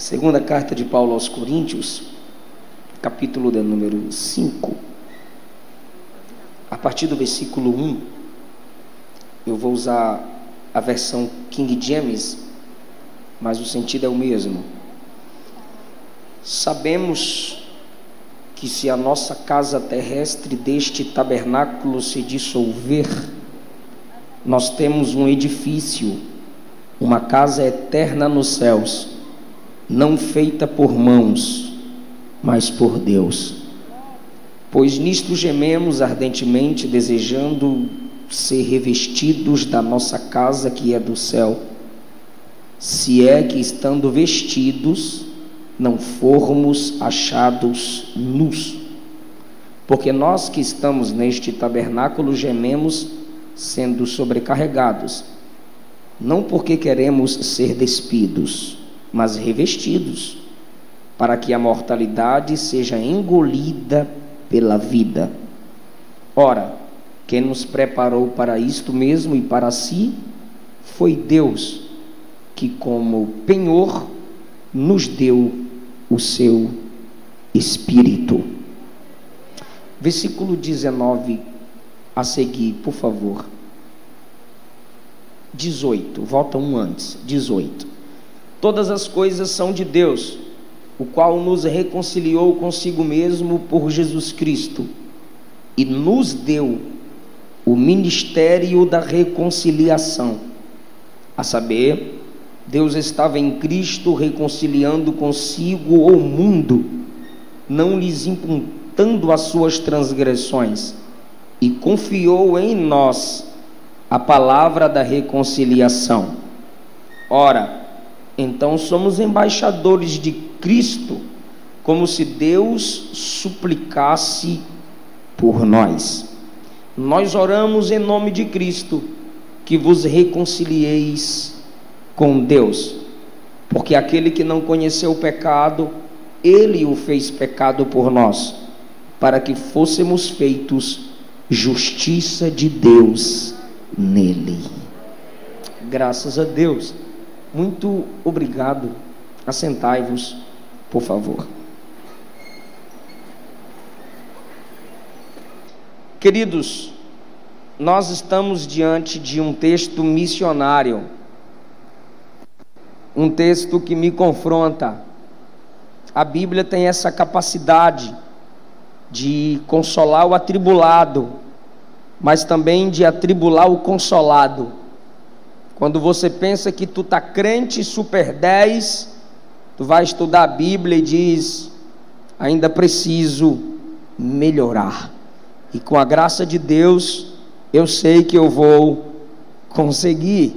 Segunda carta de Paulo aos Coríntios, capítulo de número 5, a partir do versículo 1, eu vou usar a versão King James, mas o sentido é o mesmo. Sabemos que se a nossa casa terrestre deste tabernáculo se dissolver, nós temos um edifício, uma casa eterna nos céus, não feita por mãos, mas por Deus. Pois nisto gememos ardentemente, desejando ser revestidos da nossa casa que é do céu, se é que estando vestidos, não formos achados nus. Porque nós que estamos neste tabernáculo gememos, sendo sobrecarregados, não porque queremos ser despidos, mas revestidos, para que a mortalidade seja engolida pela vida. Ora, quem nos preparou para isto mesmo e para si, foi Deus, que como penhor nos deu o seu Espírito. Versículo 19 a seguir, por favor. 18, volta um antes, 18. Todas as coisas são de Deus, o qual nos reconciliou consigo mesmo por Jesus Cristo e nos deu o ministério da reconciliação. A saber, Deus estava em Cristo reconciliando consigo o mundo, não lhes imputando as suas transgressões, e confiou em nós a palavra da reconciliação. Ora, então somos embaixadores de Cristo, como se Deus suplicasse por nós. Nós oramos em nome de Cristo, que vos reconcilieis com Deus, porque aquele que não conheceu o pecado, ele o fez pecado por nós, para que fôssemos feitos justiça de Deus nele. Graças a Deus. Muito obrigado. Assentai-vos, por favor. Queridos, nós estamos diante de um texto missionário, um texto que me confronta. A Bíblia tem essa capacidade de consolar o atribulado, mas também de atribular o consolado. Quando você pensa que tu está crente super 10, tu vai estudar a Bíblia e diz: ainda preciso melhorar. E com a graça de Deus, eu sei que eu vou conseguir,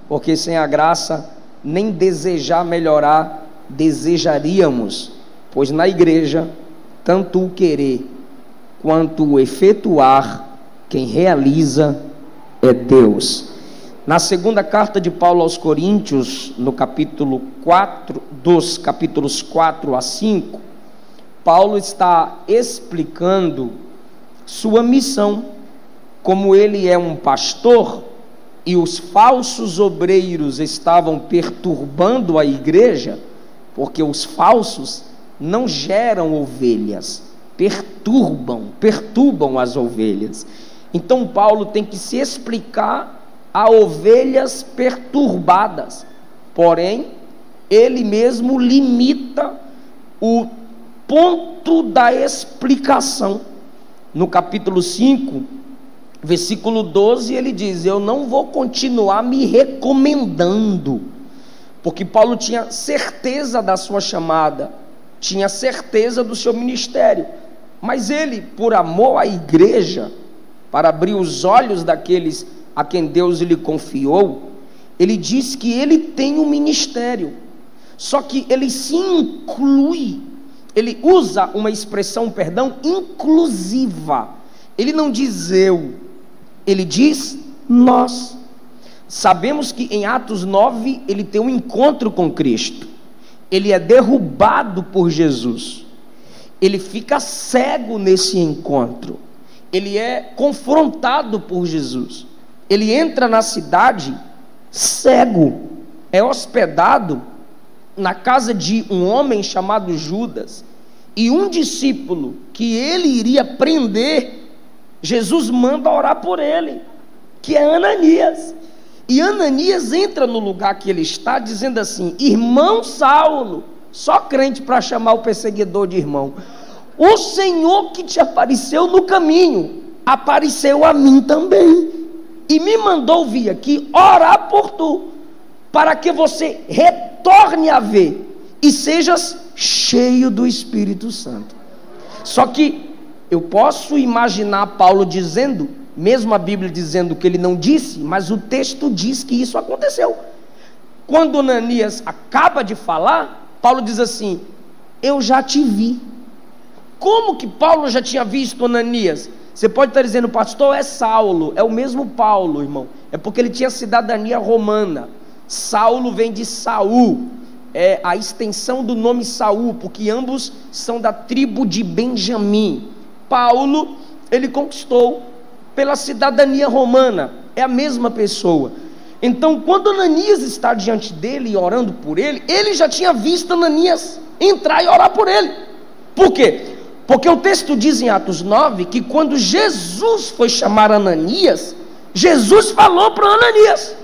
porque sem a graça, nem desejar melhorar, desejaríamos, pois na igreja, tanto o querer quanto o efetuar, quem realiza é Deus. Na segunda carta de Paulo aos Coríntios, no capítulo 4, dos capítulos 4 a 5, Paulo está explicando sua missão. Como ele é um pastor e os falsos obreiros estavam perturbando a igreja, porque os falsos não geram ovelhas, perturbam as ovelhas. Então Paulo tem que se explicar a ovelhas perturbadas, porém ele mesmo limita o ponto da explicação. No capítulo 5, versículo 12, ele diz: eu não vou continuar me recomendando, porque Paulo tinha certeza da sua chamada, tinha certeza do seu ministério, mas ele, por amor à igreja, para abrir os olhos daqueles a quem Deus lhe confiou, ele diz que ele tem um ministério, só que ele se inclui, ele usa uma expressão, inclusiva. Ele não diz eu, ele diz nós. Sabemos que em Atos 9 ele tem um encontro com Cristo, ele é derrubado por Jesus, ele fica cego nesse encontro, ele é confrontado por Jesus, ele entra na cidade cego, é hospedado na casa de um homem chamado Judas, e um discípulo que ele iria prender, Jesus manda orar por ele, que é Ananias. E Ananias entra no lugar que ele está, dizendo assim: irmão Saulo, só crente para chamar o perseguidor de irmão, o Senhor que te apareceu no caminho, apareceu a mim também, e me mandou vir aqui orar por tu, para que você retorne a ver e sejas cheio do Espírito Santo. Só que eu posso imaginar Paulo dizendo, mesmo a Bíblia dizendo que ele não disse, mas o texto diz que isso aconteceu. Quando Ananias acaba de falar, Paulo diz assim: eu já te vi. Como que Paulo já tinha visto Ananias? Você pode estar dizendo: pastor, é Saulo. É o mesmo Paulo, irmão. É porque ele tinha cidadania romana. Saulo vem de Saul, é a extensão do nome Saul, porque ambos são da tribo de Benjamim. Paulo, ele conquistou pela cidadania romana, é a mesma pessoa. Então, quando Ananias está diante dele e orando por ele, ele já tinha visto Ananias entrar e orar por ele. Por quê? Porque o texto diz em Atos 9 que quando Jesus foi chamar Ananias, Jesus falou para Ananias: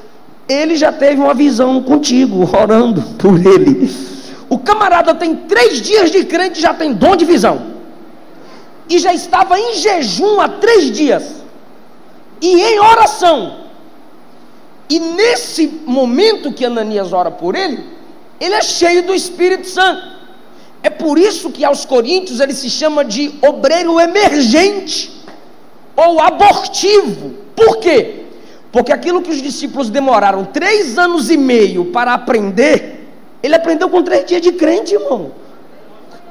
ele já teve uma visão contigo, orando por ele. O camarada tem 3 dias de crente, já tem dom de visão, e já estava em jejum há 3 dias, e em oração. E nesse momento que Ananias ora por ele, ele é cheio do Espírito Santo. É por isso que aos Coríntios ele se chama de obreiro emergente, ou abortivo. Por quê? Porque aquilo que os discípulos demoraram 3 anos e meio para aprender, ele aprendeu com 3 dias de crente, irmão.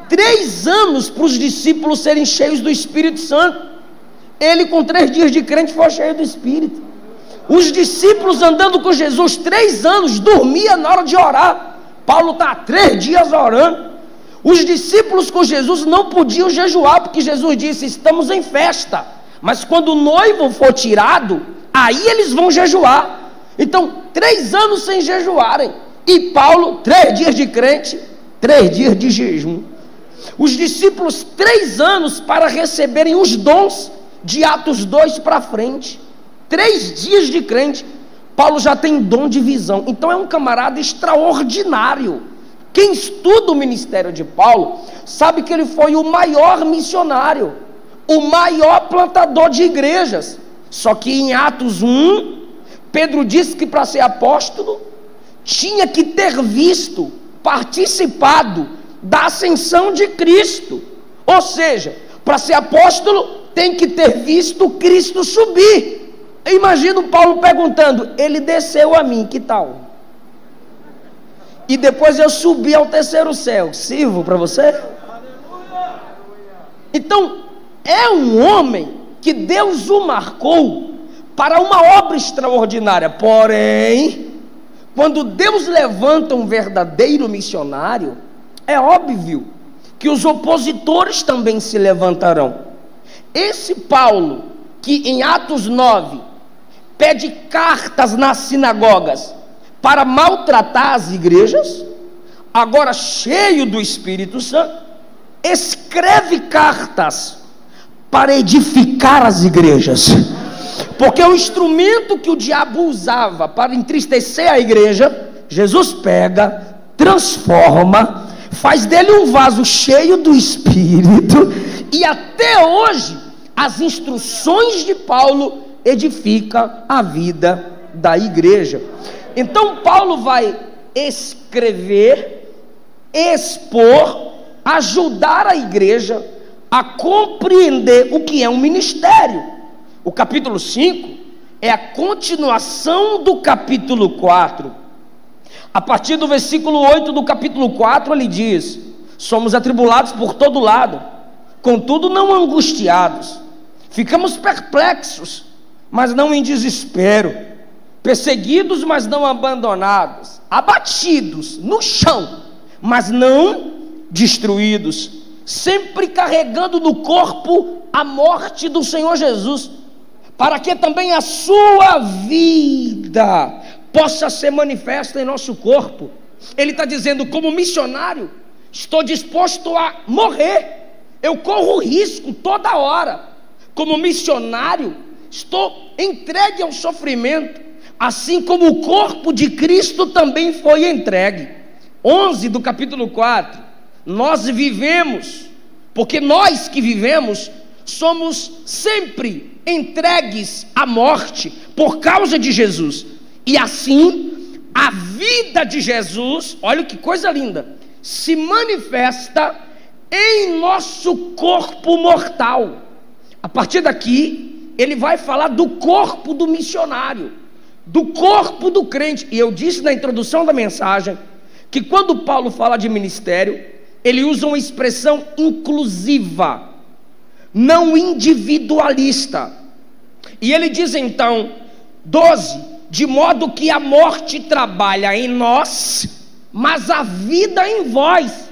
3 anos para os discípulos serem cheios do Espírito Santo. Ele com 3 dias de crente foi cheio do Espírito. Os discípulos andando com Jesus 3 anos, dormia na hora de orar. Paulo está há 3 dias orando. Os discípulos com Jesus não podiam jejuar, porque Jesus disse: estamos em festa, mas quando o noivo for tirado, aí eles vão jejuar. Então 3 anos sem jejuarem, e Paulo 3 dias de crente, 3 dias de jejum. Os discípulos 3 anos para receberem os dons de Atos 2 para frente, 3 dias de crente. Paulo já tem dom de visão. Então é um camarada extraordinário. Quem estuda o ministério de Paulo sabe que ele foi o maior missionário, o maior plantador de igrejas. Só que em Atos 1, Pedro disse que para ser apóstolo tinha que ter visto, participado da ascensão de Cristo. Ou seja, para ser apóstolo tem que ter visto Cristo subir. Eu imagino Paulo perguntando: ele desceu a mim, que tal? E depois eu subi ao 3º céu, sirvo para você? Então é um homem que Deus o marcou para uma obra extraordinária. Porém, quando Deus levanta um verdadeiro missionário, é óbvio que os opositores também se levantarão. Esse Paulo, que em Atos 9 pede cartas nas sinagogas para maltratar as igrejas, agora cheio do Espírito Santo, escreve cartas para edificar as igrejas. Porque o instrumento que o diabo usava para entristecer a igreja, Jesus pega, transforma, faz dele um vaso cheio do Espírito, e até hoje as instruções de Paulo edificam a vida da igreja. Então Paulo vai escrever, expor, ajudar a igreja a compreender o que é um ministério. O capítulo 5 é a continuação do capítulo 4. A partir do versículo 8 do capítulo 4 ele diz: somos atribulados por todo lado, contudo não angustiados, ficamos perplexos, mas não em desespero, perseguidos, mas não abandonados, abatidos no chão, mas não destruídos, sempre carregando no corpo a morte do Senhor Jesus, para que também a sua vida possa ser manifesta em nosso corpo. Ele está dizendo: como missionário, estou disposto a morrer, eu corro risco toda hora. Como missionário, estou entregue ao sofrimento, assim como o corpo de Cristo também foi entregue. 11 do capítulo 4, nós vivemos, porque nós que vivemos, somos sempre entregues à morte, por causa de Jesus, e assim, a vida de Jesus, olha que coisa linda, se manifesta em nosso corpo mortal. A partir daqui, ele vai falar do corpo do missionário, do corpo do crente. E eu disse na introdução da mensagem, que quando Paulo fala de ministério, ele usa uma expressão inclusiva, não individualista. E ele diz então, 12, de modo que a morte trabalha em nós, mas a vida em vós.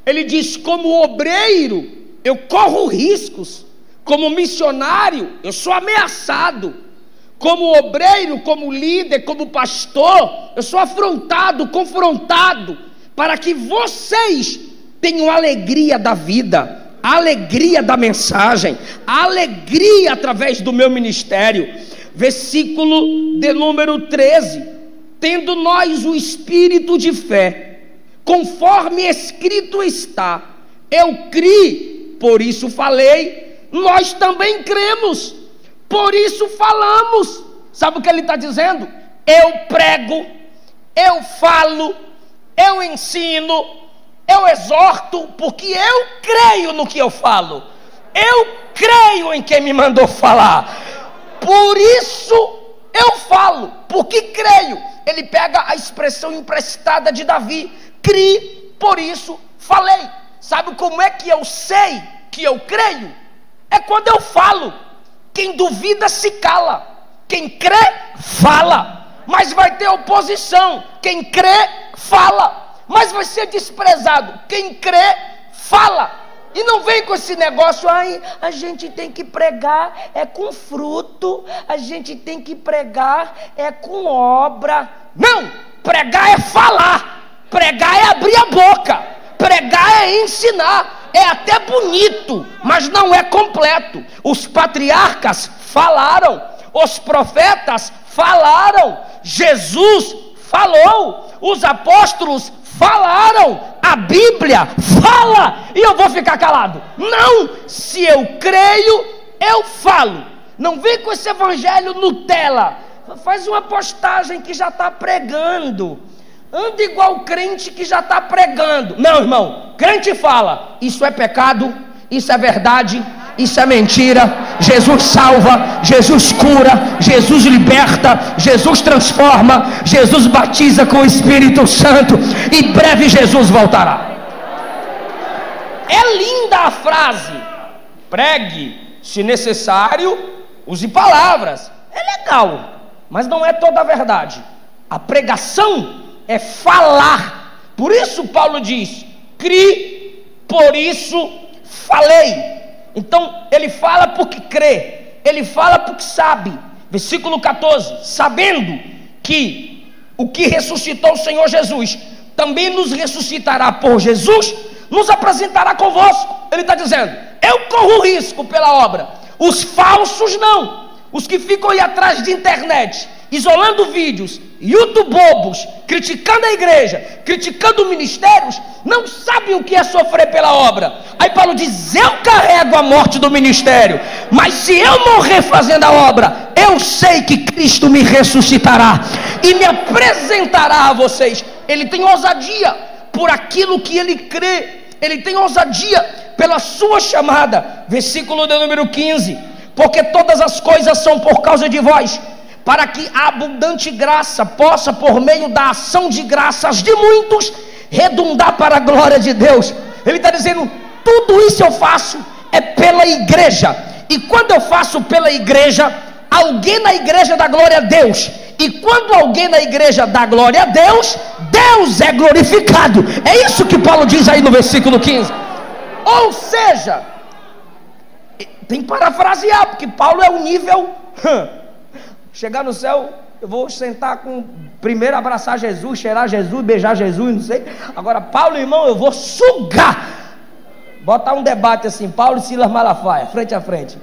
Ele diz: como obreiro, eu corro riscos. Como missionário, eu sou ameaçado. Como obreiro, como líder, como pastor, eu sou afrontado, confrontado, para que vocês tenham alegria da vida, alegria da mensagem, alegria através do meu ministério. Versículo de número 13: tendo nós o espírito de fé, conforme escrito está, eu criei, por isso falei. Nós também cremos, por isso falamos. Sabe o que ele está dizendo? Eu prego, eu falo, eu ensino, eu exorto, porque eu creio no que eu falo, eu creio em quem me mandou falar, por isso eu falo, porque creio. Ele pega a expressão emprestada de Davi: criei, por isso falei. Sabe como é que eu sei que eu creio? É quando eu falo. Quem duvida se cala, quem crê fala, mas vai ter oposição. Quem crê fala, mas vai ser desprezado. Quem crê fala. E não vem com esse negócio: ai, a gente tem que pregar é com fruto, a gente tem que pregar é com obra. Não, pregar é falar, pregar é abrir a boca, pregar é ensinar. É até bonito, mas não é completo. Os patriarcas falaram, os profetas falaram, Jesus falou, os apóstolos falaram, a Bíblia fala, e eu vou ficar calado? Não, se eu creio, eu falo. Não vem com esse evangelho Nutella, faz uma postagem que já está pregando, anda igual crente que já está pregando. Não, irmão, crente fala: isso é pecado, isso é verdade, isso é mentira. Jesus salva, Jesus cura, Jesus liberta, Jesus transforma, Jesus batiza com o Espírito Santo. Em breve Jesus voltará. É linda a frase: pregue, se necessário, use palavras. É legal, mas não é toda a verdade. A pregação é falar. Por isso Paulo diz: criei, por isso falei. Então ele fala porque crê, ele fala porque sabe. Versículo 14: sabendo que o que ressuscitou o Senhor Jesus também nos ressuscitará por Jesus, nos apresentará convosco. Ele está dizendo: eu corro risco pela obra, os falsos não, os que ficam aí atrás de internet, isolando vídeos, youtubobos, criticando a igreja, criticando ministérios, não sabem o que é sofrer pela obra. Aí Paulo diz: eu carrego a morte do ministério, mas se eu morrer fazendo a obra, eu sei que Cristo me ressuscitará e me apresentará a vocês. Ele tem ousadia por aquilo que ele crê, ele tem ousadia pela sua chamada. Versículo de número 15: porque todas as coisas são por causa de vós, para que a abundante graça possa, por meio da ação de graças de muitos, redundar para a glória de Deus. Ele está dizendo: tudo isso eu faço é pela igreja, e quando eu faço pela igreja, alguém na igreja dá glória a Deus, e quando alguém na igreja dá glória a Deus, Deus é glorificado. É isso que Paulo diz aí no versículo 15. Ou seja, tem que parafrasear, porque Paulo é o nível... Chegar no céu, eu vou sentar com Primeiro abraçar Jesus, cheirar Jesus, beijar Jesus, não sei. Agora, Paulo, irmão, eu vou sugar. Botar um debate assim, Paulo e Silas Malafaia, frente a frente.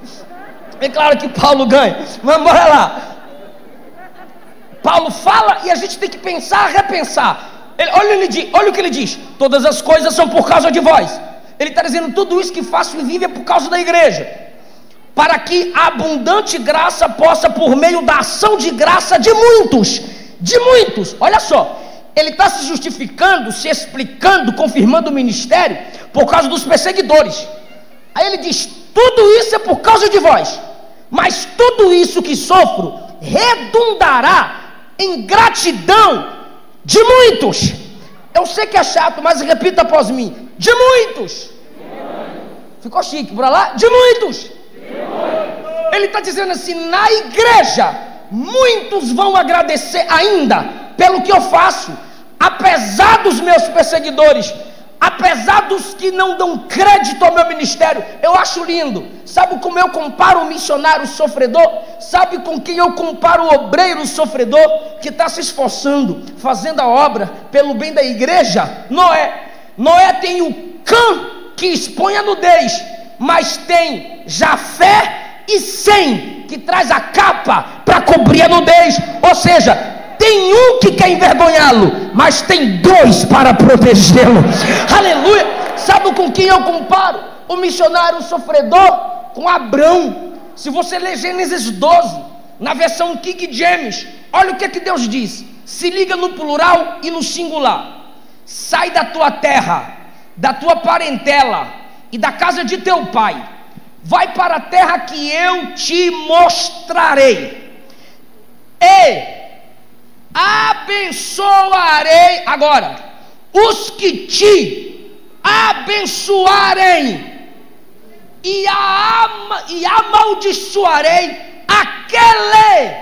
É claro que Paulo ganha, mas bora lá. Paulo fala e a gente tem que pensar, repensar. Olha o que ele diz: todas as coisas são por causa de vós. Ele está dizendo, tudo isso que faço e vivo é por causa da igreja, para que a abundante graça possa, por meio da ação de graça de muitos, olha só, ele está se justificando, se explicando, confirmando o ministério, por causa dos perseguidores. Aí ele diz, tudo isso é por causa de vós, mas tudo isso que sofro, redundará em gratidão de muitos. Eu sei que é chato, mas repita após mim, de muitos. Ficou chique, bora lá? De muitos. Ele está dizendo assim, na igreja, muitos vão agradecer ainda pelo que eu faço, apesar dos meus perseguidores, apesar dos que não dão crédito ao meu ministério. Eu acho lindo. Sabe como eu comparo o missionário sofredor? Sabe com quem eu comparo o obreiro sofredor, que está se esforçando, fazendo a obra pelo bem da igreja? Noé tem o Cã, que expõe a nudez, mas tem Jafé e Sem, que traz a capa para cobrir a nudez. Ou seja, tem um que quer envergonhá-lo, mas tem dois para protegê-lo. Aleluia. Sabe com quem eu comparo o missionário sofredor? Com Abrão. Se você ler Gênesis 12 na versão King James, olha o que Deus diz. Se liga no plural e no singular. Sai da tua terra, da tua parentela e da casa de teu pai, vai para a terra que eu te mostrarei, e abençoarei. Agora, os que te abençoarem, e amaldiçoarei aquele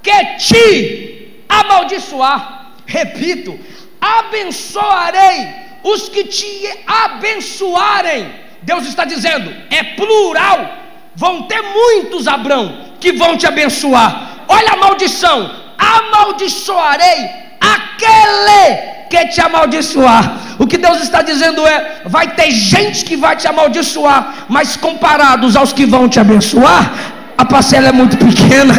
que te amaldiçoar. Repito, abençoarei os que te abençoarem. Deus está dizendo, é plural, vão ter muitos, Abrão, que vão te abençoar. Olha a maldição: amaldiçoarei aquele que te amaldiçoar. O que Deus está dizendo é, vai ter gente que vai te amaldiçoar, mas comparados aos que vão te abençoar, a parcela é muito pequena,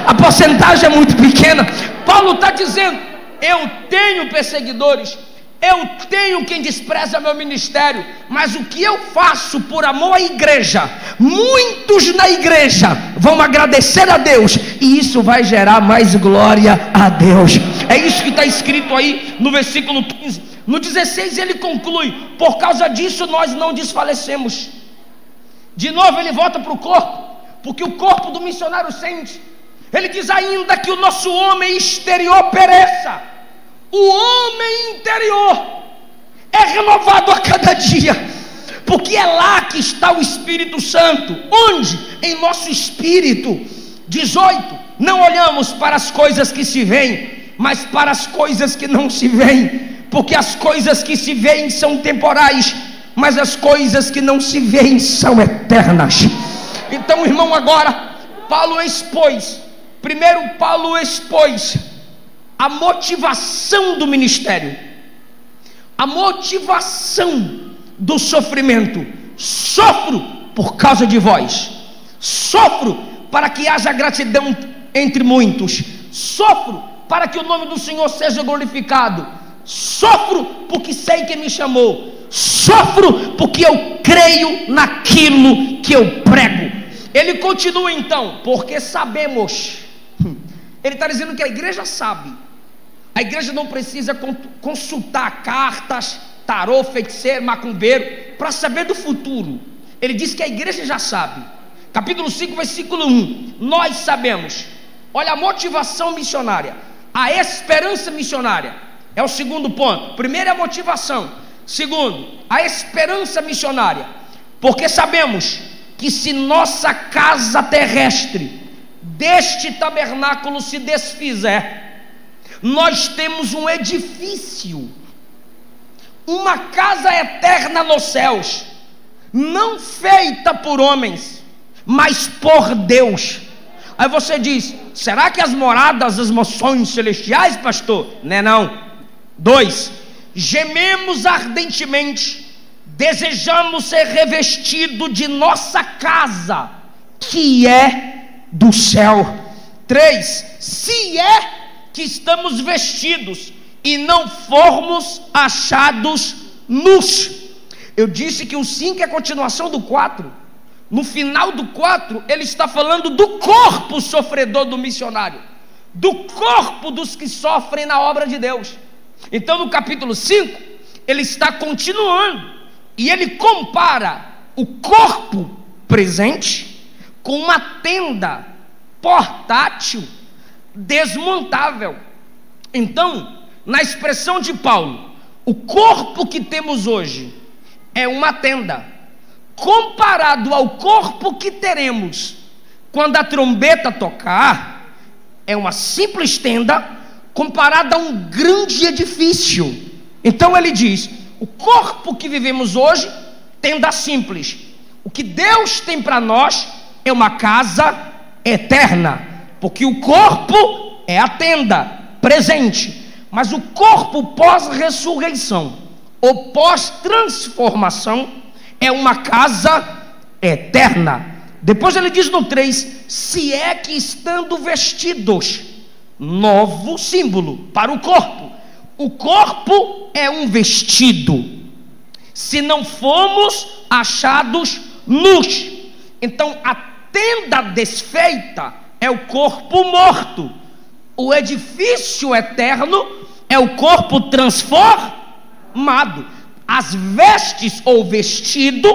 a porcentagem é muito pequena. Paulo está dizendo, eu tenho perseguidores, eu tenho quem despreza meu ministério, mas o que eu faço por amor à igreja, muitos na igreja vão agradecer a Deus, e isso vai gerar mais glória a Deus. É isso que está escrito aí no versículo 15. No 16 ele conclui, por causa disso nós não desfalecemos. De novo ele volta para o corpo, porque o corpo do missionário sente. Ele diz ainda que o nosso homem exterior pereça, o homem interior é renovado a cada dia, porque é lá que está o Espírito Santo. Onde? Em nosso espírito. 18, não olhamos para as coisas que se veem, mas para as coisas que não se veem, porque as coisas que se veem são temporais, mas as coisas que não se veem são eternas. Então, irmão, agora Paulo expôs a motivação do ministério, a motivação do sofrimento. Sofro por causa de vós, sofro para que haja gratidão entre muitos, sofro para que o nome do Senhor seja glorificado, sofro porque sei quem me chamou, sofro porque eu creio naquilo que eu prego. Ele continua então, porque sabemos. Ele está dizendo que a igreja sabe. A igreja não precisa consultar cartas, tarô, feiticeiro, macumbeiro, para saber do futuro. Ele diz que a igreja já sabe. Capítulo 5, versículo 1. Nós sabemos. Olha a motivação missionária, a esperança missionária. É o segundo ponto. Primeiro é a motivação. Segundo, a esperança missionária. Porque sabemos que se nossa casa terrestre deste tabernáculo se desfizer, nós temos um edifício, uma casa eterna nos céus, não feita por homens, mas por Deus. Aí você diz: será que as moradas das mansões celestiais, pastor? Não. 2, gememos ardentemente, desejamos ser revestido de nossa casa, que é do céu. 3, se é que estamos vestidos e não formos achados nus. Eu disse que o 5 é a continuação do 4. No final do 4, ele está falando do corpo sofredor do missionário, do corpo dos que sofrem na obra de Deus. Então no capítulo 5, ele está continuando, e ele compara o corpo presente com uma tenda portátil, desmontável. Então, na expressão de Paulo, o corpo que temos hoje é uma tenda, comparado ao corpo que teremos quando a trombeta tocar, é uma simples tenda comparada a um grande edifício. Então ele diz: o corpo que vivemos hoje, tenda simples. O que Deus tem para nós é uma casa eterna, porque o corpo é a tenda presente, mas o corpo pós-ressurreição ou pós-transformação é uma casa eterna. Depois ele diz no 3: se é que estando vestidos, novo símbolo para o corpo. O corpo é um vestido, se não formos achados nus. Então a tenda desfeita é o corpo morto, o edifício eterno é o corpo transformado. As vestes ou vestido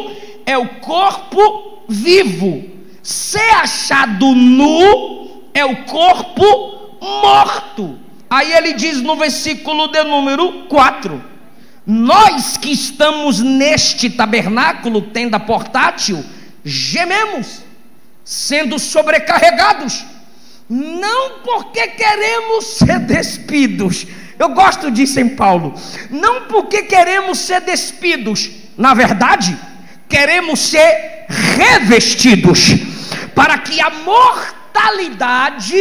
é o corpo vivo. Ser achado nu é o corpo morto. Aí ele diz no versículo de número 4: nós que estamos neste tabernáculo, tenda portátil, gememos, sendo sobrecarregados, não porque queremos ser despidos. Eu gosto disso em Paulo. Não porque queremos ser despidos, na verdade, queremos ser revestidos, para que a mortalidade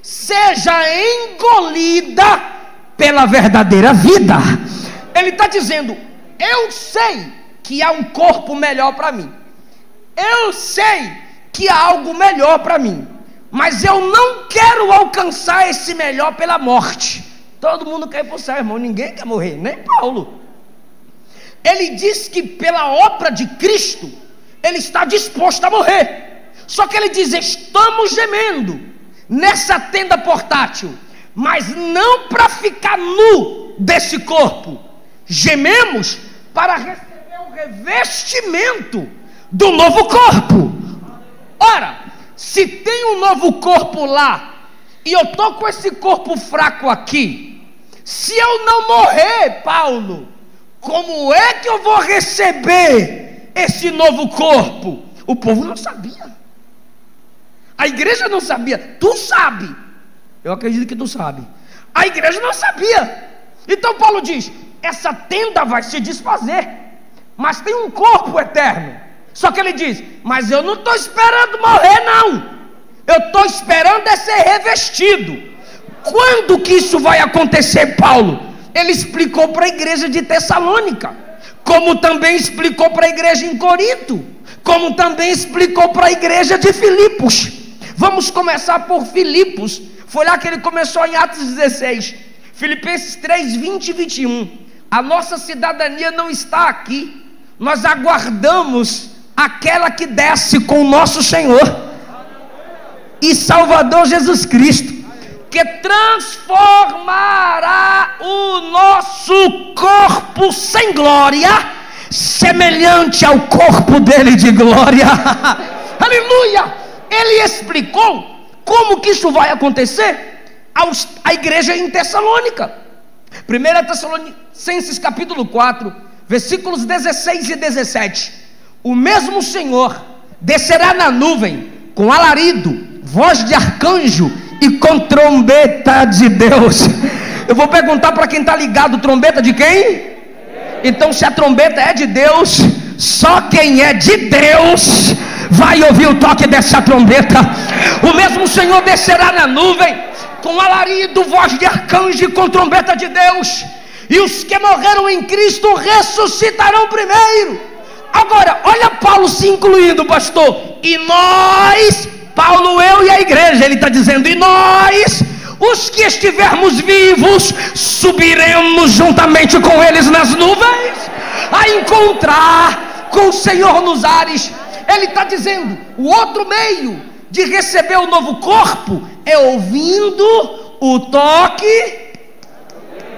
seja engolida pela verdadeira vida. Ele está dizendo: eu sei que há um corpo melhor para mim, eu sei que há algo melhor para mim, mas eu não quero alcançar esse melhor pela morte. Todo mundo quer ir para o céu, irmão, ninguém quer morrer, nem Paulo. Ele diz que pela obra de Cristo, ele está disposto a morrer. Só que ele diz: estamos gemendo nessa tenda portátil, mas não para ficar nu desse corpo. Gememos para receber o revestimento do novo corpo. Ora, se tem um novo corpo lá, e eu estou com esse corpo fraco aqui, se eu não morrer, Paulo, como é que eu vou receber esse novo corpo? O povo não sabia, a igreja não sabia. Tu sabe, eu acredito que tu sabe. A igreja não sabia. Então Paulo diz: essa tenda vai se desfazer, mas tem um corpo eterno. Só que ele diz: mas eu não estou esperando morrer, não. Eu estou esperando é ser revestido. Quando que isso vai acontecer, Paulo? Ele explicou para a igreja de Tessalônica, como também explicou para a igreja em Corinto, como também explicou para a igreja de Filipos. Vamos começar por Filipos. Foi lá que ele começou, em Atos 16. Filipenses 3, 20 e 21. A nossa cidadania não está aqui, nós aguardamos aquela que desce com o nosso Senhor e Salvador Jesus Cristo, que transformará o nosso corpo sem glória, semelhante ao corpo dele de glória. Aleluia! Ele explicou como que isso vai acontecer à igreja em Tessalônica. 1 Tessalonicenses capítulo 4, versículos 16 e 17. O mesmo Senhor descerá na nuvem com alarido, voz de arcanjo e com trombeta de Deus. Eu vou perguntar para quem está ligado: trombeta de quem? Então, se a trombeta é de Deus, só quem é de Deus vai ouvir o toque dessa trombeta. O mesmo Senhor descerá na nuvem com alarido, voz de arcanjo e com trombeta de Deus, e os que morreram em Cristo ressuscitarão primeiro. Agora, olha Paulo se incluindo, pastor. E nós, Paulo, eu e a igreja, ele está dizendo, e nós, os que estivermos vivos, subiremos juntamente com eles nas nuvens, a encontrar com o Senhor nos ares. Ele está dizendo, o outro meio de receber o novo corpo é ouvindo o toque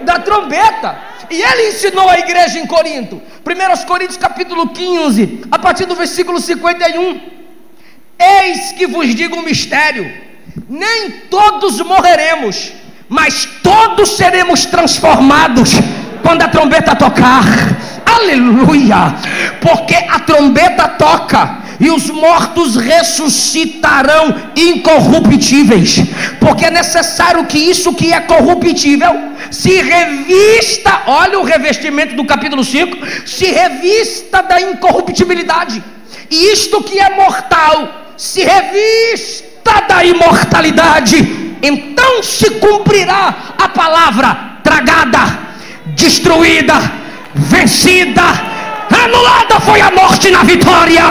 da trombeta. E ele ensinou a igreja em Corinto, 1 Coríntios capítulo 15, a partir do versículo 51. Eis que vos digo um mistério: nem todos morreremos, mas todos seremos transformados quando a trombeta tocar. Aleluia! Porque a trombeta toca e os mortos ressuscitarão incorruptíveis, porque é necessário que isso que é corruptível se revista, olha o revestimento do capítulo 5, se revista da incorruptibilidade, e isto que é mortal se revista da imortalidade. Então se cumprirá a palavra: tragada, destruída, vencida, anulada foi a morte na vitória.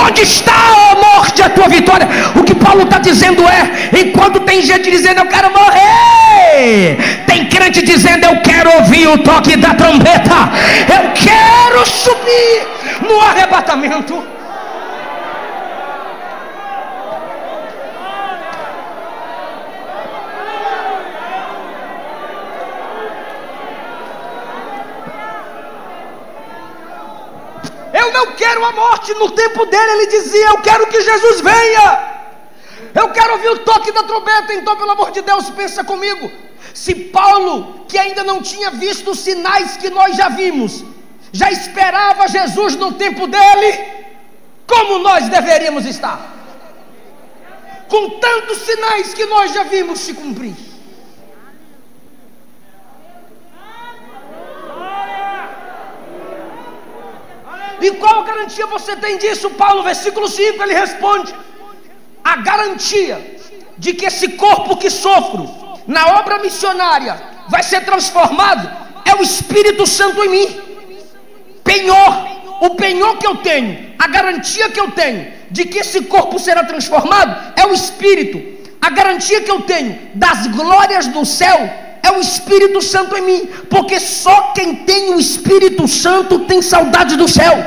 Onde está, ó morte, a tua vitória? O que Paulo está dizendo é: enquanto tem gente dizendo eu quero morrer, tem crente dizendo eu quero ouvir o toque da trombeta, eu quero subir no arrebatamento. Eu não quero a morte. No tempo dele ele dizia: eu quero que Jesus venha, eu quero ouvir o toque da trombeta. Então, pelo amor de Deus, pensa comigo. Se Paulo, que ainda não tinha visto os sinais que nós já vimos, já esperava Jesus no tempo dele, como nós deveríamos estar? Com tantos sinais que nós já vimos se cumprir. E qual garantia você tem disso? Paulo, versículo 5, ele responde: a garantia de que esse corpo que sofro na obra missionária vai ser transformado é o Espírito Santo em mim. Penhor, o penhor que eu tenho, a garantia que eu tenho de que esse corpo será transformado é o Espírito. A garantia que eu tenho das glórias do céu é o Espírito Santo em mim, porque só quem tem o Espírito Santo tem saudade do céu.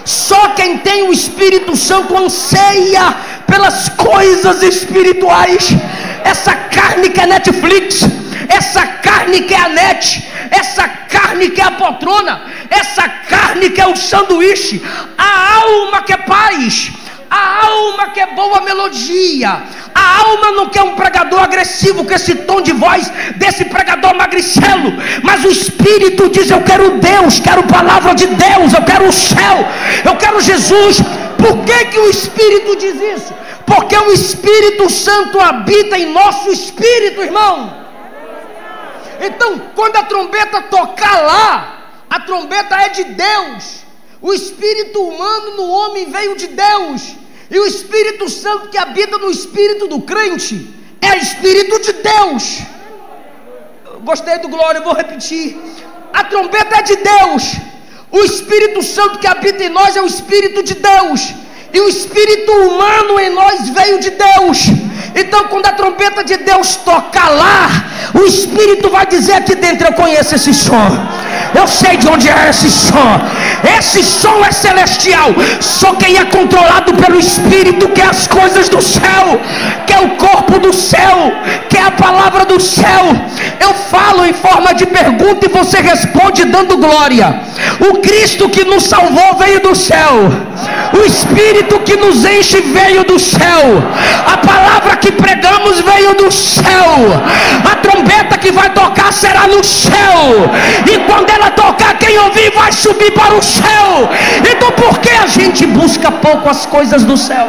Só quem tem o Espírito Santo anseia pelas coisas espirituais. Essa carne que é Netflix, essa carne que é a net, essa carne que é a poltrona, essa carne que é o sanduíche, a alma que é paz, a alma que é boa melodia, a alma não quer um pregador agressivo com esse tom de voz desse pregador magricelo, mas o Espírito diz: eu quero Deus, quero palavra de Deus, eu quero o céu, eu quero Jesus. Por que o Espírito diz isso? Porque o Espírito Santo habita em nosso espírito, irmão. Então, quando a trombeta tocar lá, a trombeta é de Deus. O espírito humano no homem veio de Deus, e o Espírito Santo que habita no espírito do crente é Espírito de Deus. Gostei do glória, eu vou repetir. A trombeta é de Deus, o Espírito Santo que habita em nós é o Espírito de Deus, e o espírito humano em nós veio de Deus. Então, quando a trombeta de Deus tocar lá, o Espírito vai dizer: aqui dentro eu conheço esse som, eu sei de onde é esse som. Esse som é celestial. Só quem é controlado pelo Espírito quer as coisas do céu, quer o corpo do céu, quer a palavra do céu. Eu falo em forma de pergunta e você responde dando glória. O Cristo que nos salvou veio do céu, o Espírito que nos enche veio do céu, a palavra que pregamos veio do céu, a trombeta que vai tocar será no céu, e quando ela tocar, quem ouvir vai subir para o céu. Então por que a gente busca pouco as coisas do céu?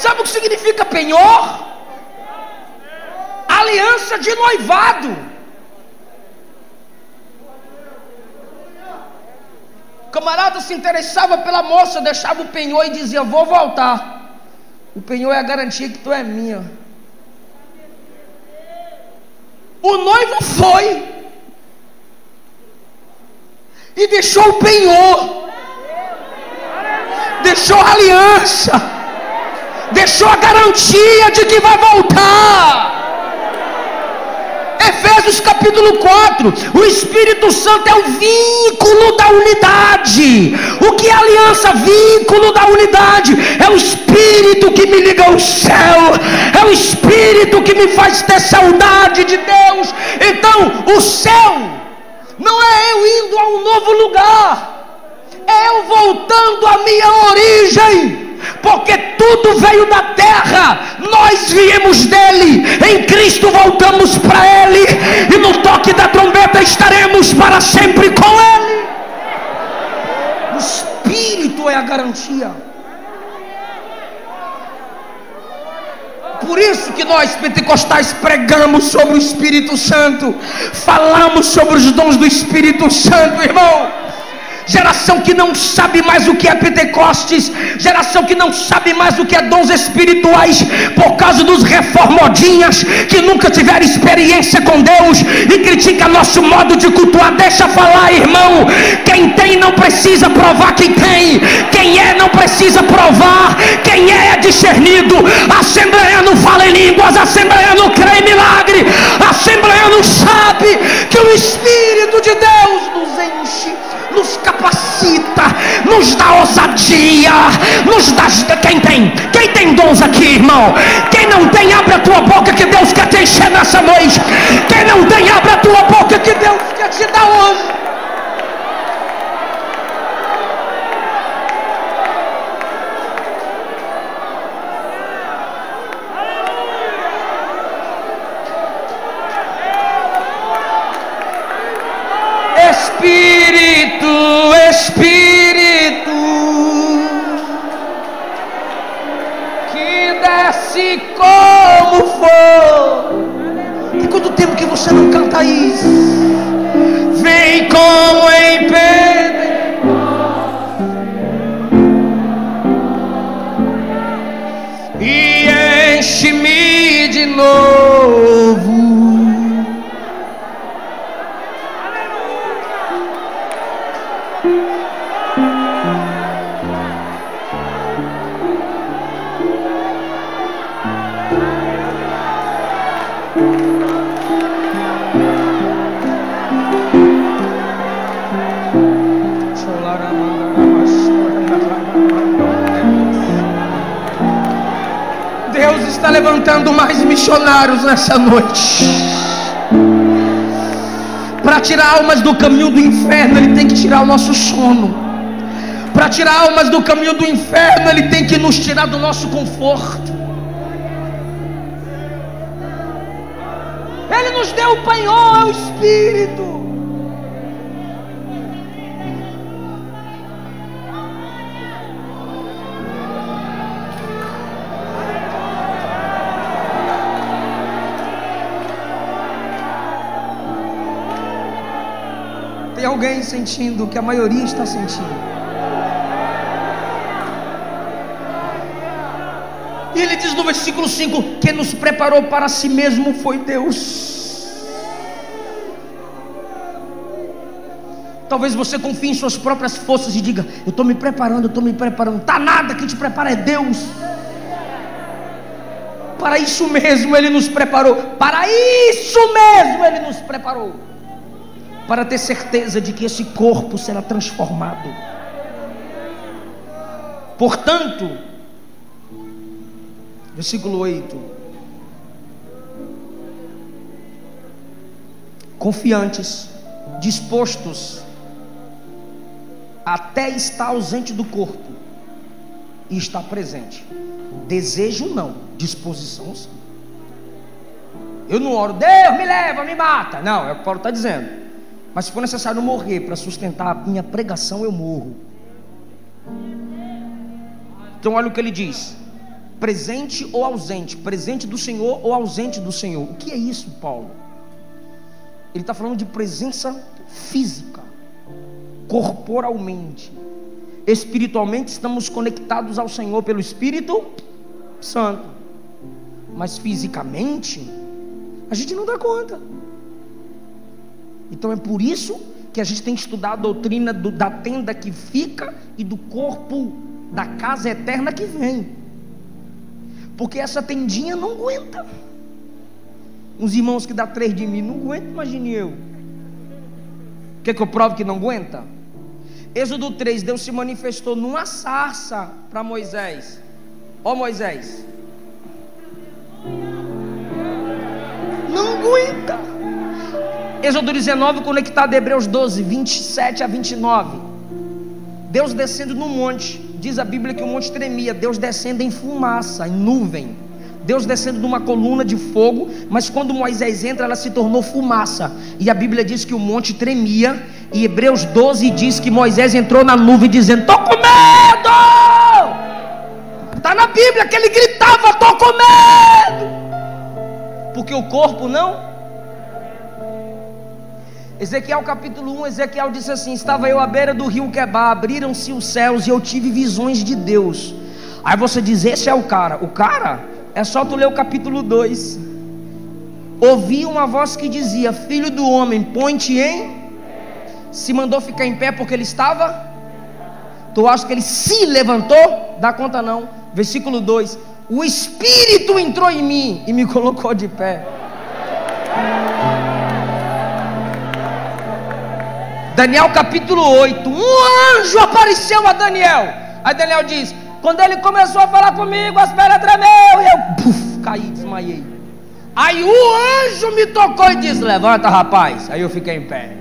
Sabe o que significa penhor? Aliança de noivado. O camarada se interessava pela moça, deixava o penhor e dizia: vou voltar. O penhor é a garantia que tu é minha. O noivo foi e deixou o penhor, deixou a aliança, deixou a garantia de que vai voltar. Efésios capítulo 4, o Espírito Santo é o vínculo da unidade. O que é aliança? Vínculo da unidade. É o Espírito que me liga ao céu, é o Espírito que me faz ter saudade de Deus. Então o céu não é eu indo a um novo lugar, é eu voltando à minha origem. Porque tudo veio da terra, nós viemos dele, em Cristo voltamos para ele, e no toque da trombeta estaremos para sempre com ele. O Espírito é a garantia. Por isso que nós pentecostais pregamos sobre o Espírito Santo, falamos sobre os dons do Espírito Santo, irmão. Geração que não sabe mais o que é Pentecostes, geração que não sabe mais o que é dons espirituais, por causa dos reformodinhas que nunca tiveram experiência com Deus e critica nosso modo de cultuar. Deixa falar, irmão. Quem tem não precisa provar que tem, quem é não precisa provar, quem é discernido. Assembleiano fala em línguas, assembleiano crê em milagre, assembleiano sabe que o Espírito de Deus nos enche, nos capacita, nos dá ousadia, nos dá. Quem tem dons aqui, irmão? Quem não tem, abre a tua boca que Deus quer te encher nessa noite. Quem não tem, abre a tua boca que Deus quer te dar hoje. Espírito que desce como for. E quanto tempo que você não canta isso? Vem como em Pentecostes e enche-me de novo. Deus está levantando mais missionários nessa noite. Para tirar almas do caminho do inferno, Ele tem que tirar o nosso sono. Para tirar almas do caminho do inferno, Ele tem que nos tirar do nosso conforto. Ele nos deu o penhor, o Espírito. Tem alguém sentindo o que a maioria está sentindo? E ele diz no versículo 5: quem nos preparou para si mesmo foi Deus. Talvez você confie em suas próprias forças e diga: eu estou me preparando, Está nada, quem te prepara é Deus. Para isso mesmo Ele nos preparou. Para isso mesmo Ele nos preparou. Para ter certeza de que esse corpo será transformado. Portanto, versículo 8: confiantes, dispostos até estar ausente do corpo e estar presente. Desejo não, disposição sim. Eu não oro, Deus me leva, me mata. Não, é o que Paulo está dizendo. Mas se for necessário morrer para sustentar a minha pregação, eu morro. Então olha o que ele diz: presente ou ausente, presente do Senhor ou ausente do Senhor. O que é isso, Paulo? Ele está falando de presença física, corporalmente. Espiritualmente estamos conectados ao Senhor pelo Espírito Santo, mas fisicamente a gente não dá conta. Então é por isso que a gente tem que estudar a doutrina da tenda que fica e do corpo da casa eterna que vem, porque essa tendinha não aguenta. Uns irmãos que dá 3 de mim não aguentam, imagine eu. Quer que eu prove que não aguenta? Êxodo 3, Deus se manifestou numa sarça para Moisés. Ó Moisés, não aguenta. Êxodo 19, conectado a Hebreus 12, 27 a 29. Deus descendo no monte. Diz a Bíblia que o monte tremia. Deus descendo em fumaça, em nuvem. Deus descendo numa coluna de fogo. Mas quando Moisés entra, ela se tornou fumaça. E a Bíblia diz que o monte tremia. E Hebreus 12 diz que Moisés entrou na nuvem dizendo: estou com medo. Está na Bíblia que ele gritava: estou com medo. Porque o corpo não. Ezequiel capítulo 1, Ezequiel disse assim: estava eu à beira do rio Quebar, abriram-se os céus e eu tive visões de Deus. Aí você diz: esse é o cara. O cara, é só tu ler o capítulo 2. Ouvi uma voz que dizia: filho do homem, põe-te em. Se mandou ficar em pé porque ele estava. Tu acha que ele se levantou? Dá conta não. Versículo 2: o Espírito entrou em mim e me colocou de pé. Daniel capítulo 8, um anjo apareceu a Daniel. Aí Daniel diz: quando ele começou a falar comigo, as pernas tremeu e eu caí, desmaiei. Aí o anjo me tocou e disse: levanta, rapaz. Aí eu fiquei em pé.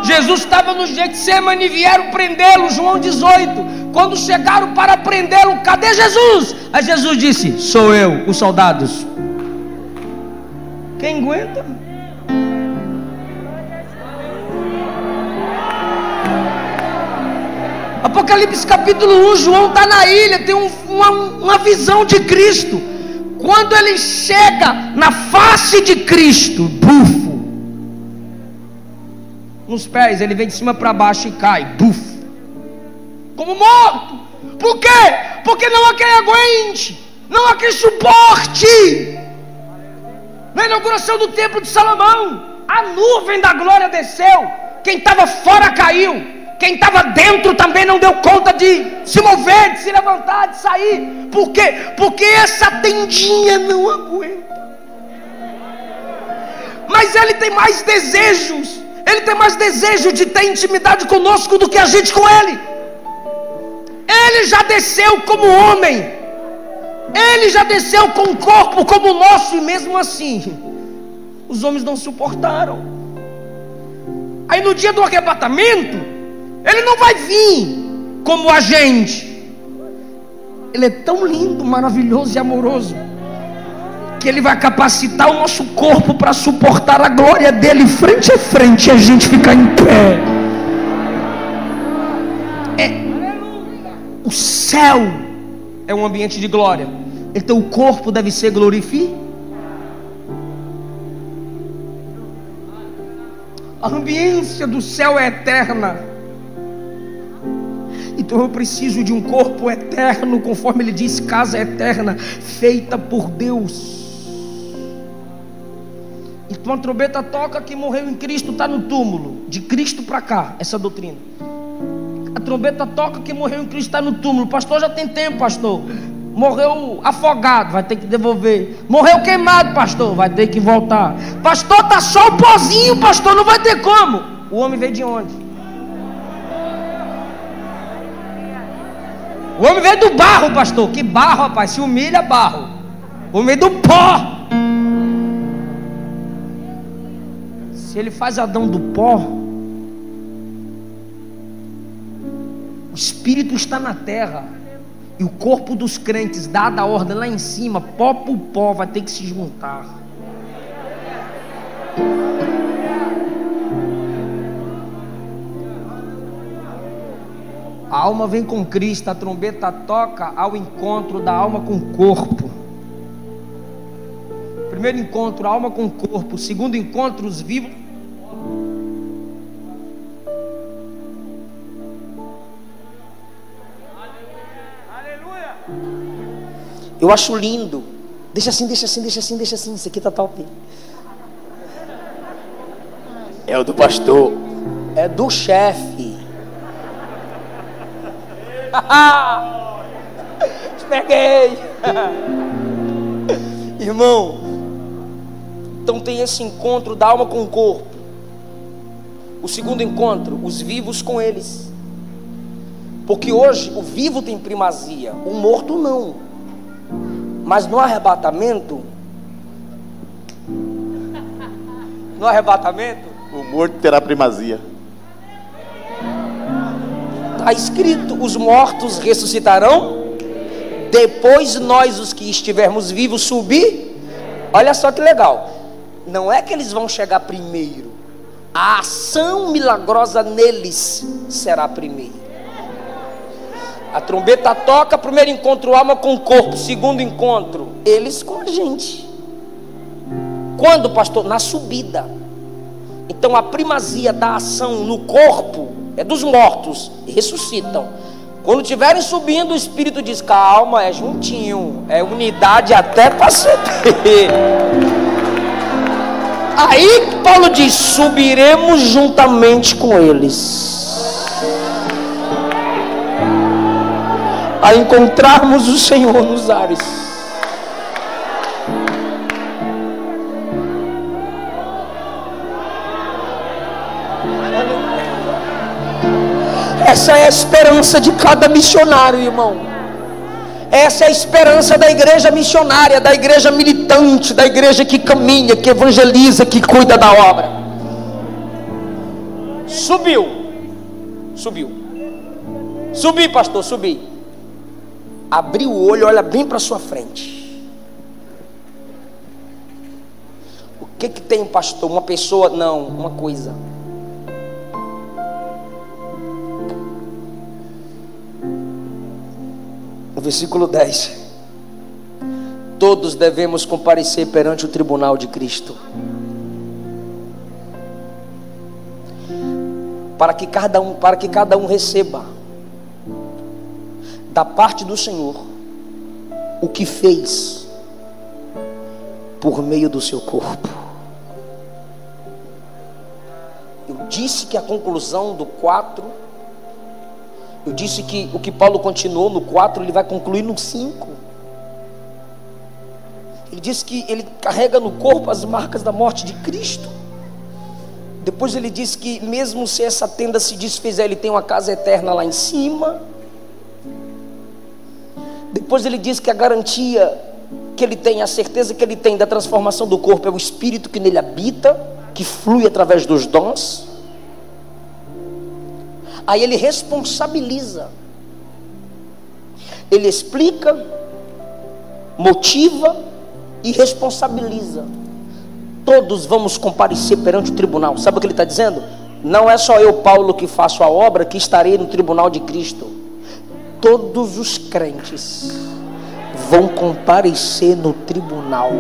Jesus estava no Getsemane e vieram prendê-lo, João 18. Quando chegaram para prendê-lo, cadê Jesus? Aí Jesus disse: sou eu, os soldados. Quem aguenta? Apocalipse capítulo 1, João está na ilha, tem uma visão de Cristo. Quando ele chega na face de Cristo, bufo, nos pés, ele vem de cima para baixo e cai, bufo, como morto. Por quê? Porque não há quem aguente, não há quem suporte. Na inauguração do templo de Salomão, a nuvem da glória desceu. Quem estava fora caiu. Quem estava dentro também não deu conta de se mover, de se levantar, de sair. Por quê? Porque essa tendinha não aguenta. Mas ele tem mais desejos. Ele tem mais desejo de ter intimidade conosco do que a gente com ele. Ele já desceu como homem. Ele já desceu com um corpo como o nosso. E mesmo assim os homens não suportaram. Aí no dia do arrebatamento, ele não vai vir como a gente. Ele é tão lindo, maravilhoso e amoroso, que ele vai capacitar o nosso corpo para suportar a glória dele frente a frente, e a gente ficar em pé. O céu é um ambiente de glória. Então o corpo deve ser glorificado. A ambiência do céu é eterna. Então eu preciso de um corpo eterno, conforme ele diz, casa eterna, feita por Deus. Então a trombeta toca que morreu em Cristo, está no túmulo. De Cristo para cá, essa doutrina. A trombeta toca que morreu em Cristo, está no túmulo. Pastor, já tem tempo, pastor. Morreu afogado, vai ter que devolver. Morreu queimado, pastor, vai ter que voltar. Pastor, está só o pozinho, pastor, não vai ter como. O homem veio de onde? O homem veio do barro, pastor. Que barro, rapaz, se humilha, barro. O homem veio do pó. Se ele faz Adão do pó, o espírito está na terra. E o corpo dos crentes, dada a ordem lá em cima, pó por pó, vai ter que se juntar. alma vem com Cristo, a trombeta toca ao encontro da alma com o corpo. Primeiro encontro, a alma com o corpo. Segundo encontro, os vivos. Eu acho lindo. Deixa assim. Isso aqui tá top. É o do pastor. É do chefe. Peguei. Irmão, então tem esse encontro da alma com o corpo. O segundo encontro, os vivos com eles. Porque hoje o vivo tem primazia, o morto não. Mas no arrebatamento, o morto terá primazia. está escrito: os mortos ressuscitarão. Depois nós, os que estivermos vivos, subir. Olha só que legal. Não é que eles vão chegar primeiro. A ação milagrosa neles será primeiro. A trombeta toca, primeiro encontro alma com o corpo, segundo encontro eles com a gente. Quando, pastor? Na subida. Então a primazia da ação no corpo é dos mortos, ressuscitam. Quando estiverem subindo, o Espírito diz: calma, é juntinho, é unidade até para subir. Aí Paulo diz: subiremos juntamente com eles, a encontrarmos o Senhor nos ares. Essa é a esperança de cada missionário, irmão. Essa é a esperança da igreja missionária, da igreja militante, da igreja que caminha, que evangeliza, que cuida da obra. Subiu. Subi, pastor, subi. Abriu o olho, olha bem para sua frente. O que tem, pastor? Uma pessoa? Não, uma coisa. No versículo 10: todos devemos comparecer perante o tribunal de Cristo, para que cada um receba da parte do Senhor o que fez por meio do seu corpo. Eu disse que a conclusão do 4, eu disse que o que Paulo continuou no 4, ele vai concluir no 5. Ele disse que ele carrega no corpo as marcas da morte de Cristo. Depois ele disse que mesmo se essa tenda se desfizer, ele tem uma casa eterna lá em cima. Depois ele diz que a garantia que ele tem, a certeza que ele tem da transformação do corpo é o Espírito que nele habita, que flui através dos dons. Aí ele responsabiliza, ele explica, motiva e responsabiliza. Todos vamos comparecer perante o tribunal. Sabe o que ele está dizendo? Não é só eu, Paulo, que faço a obra, que estarei no tribunal de Cristo. Todos os crentes vão comparecer no tribunal.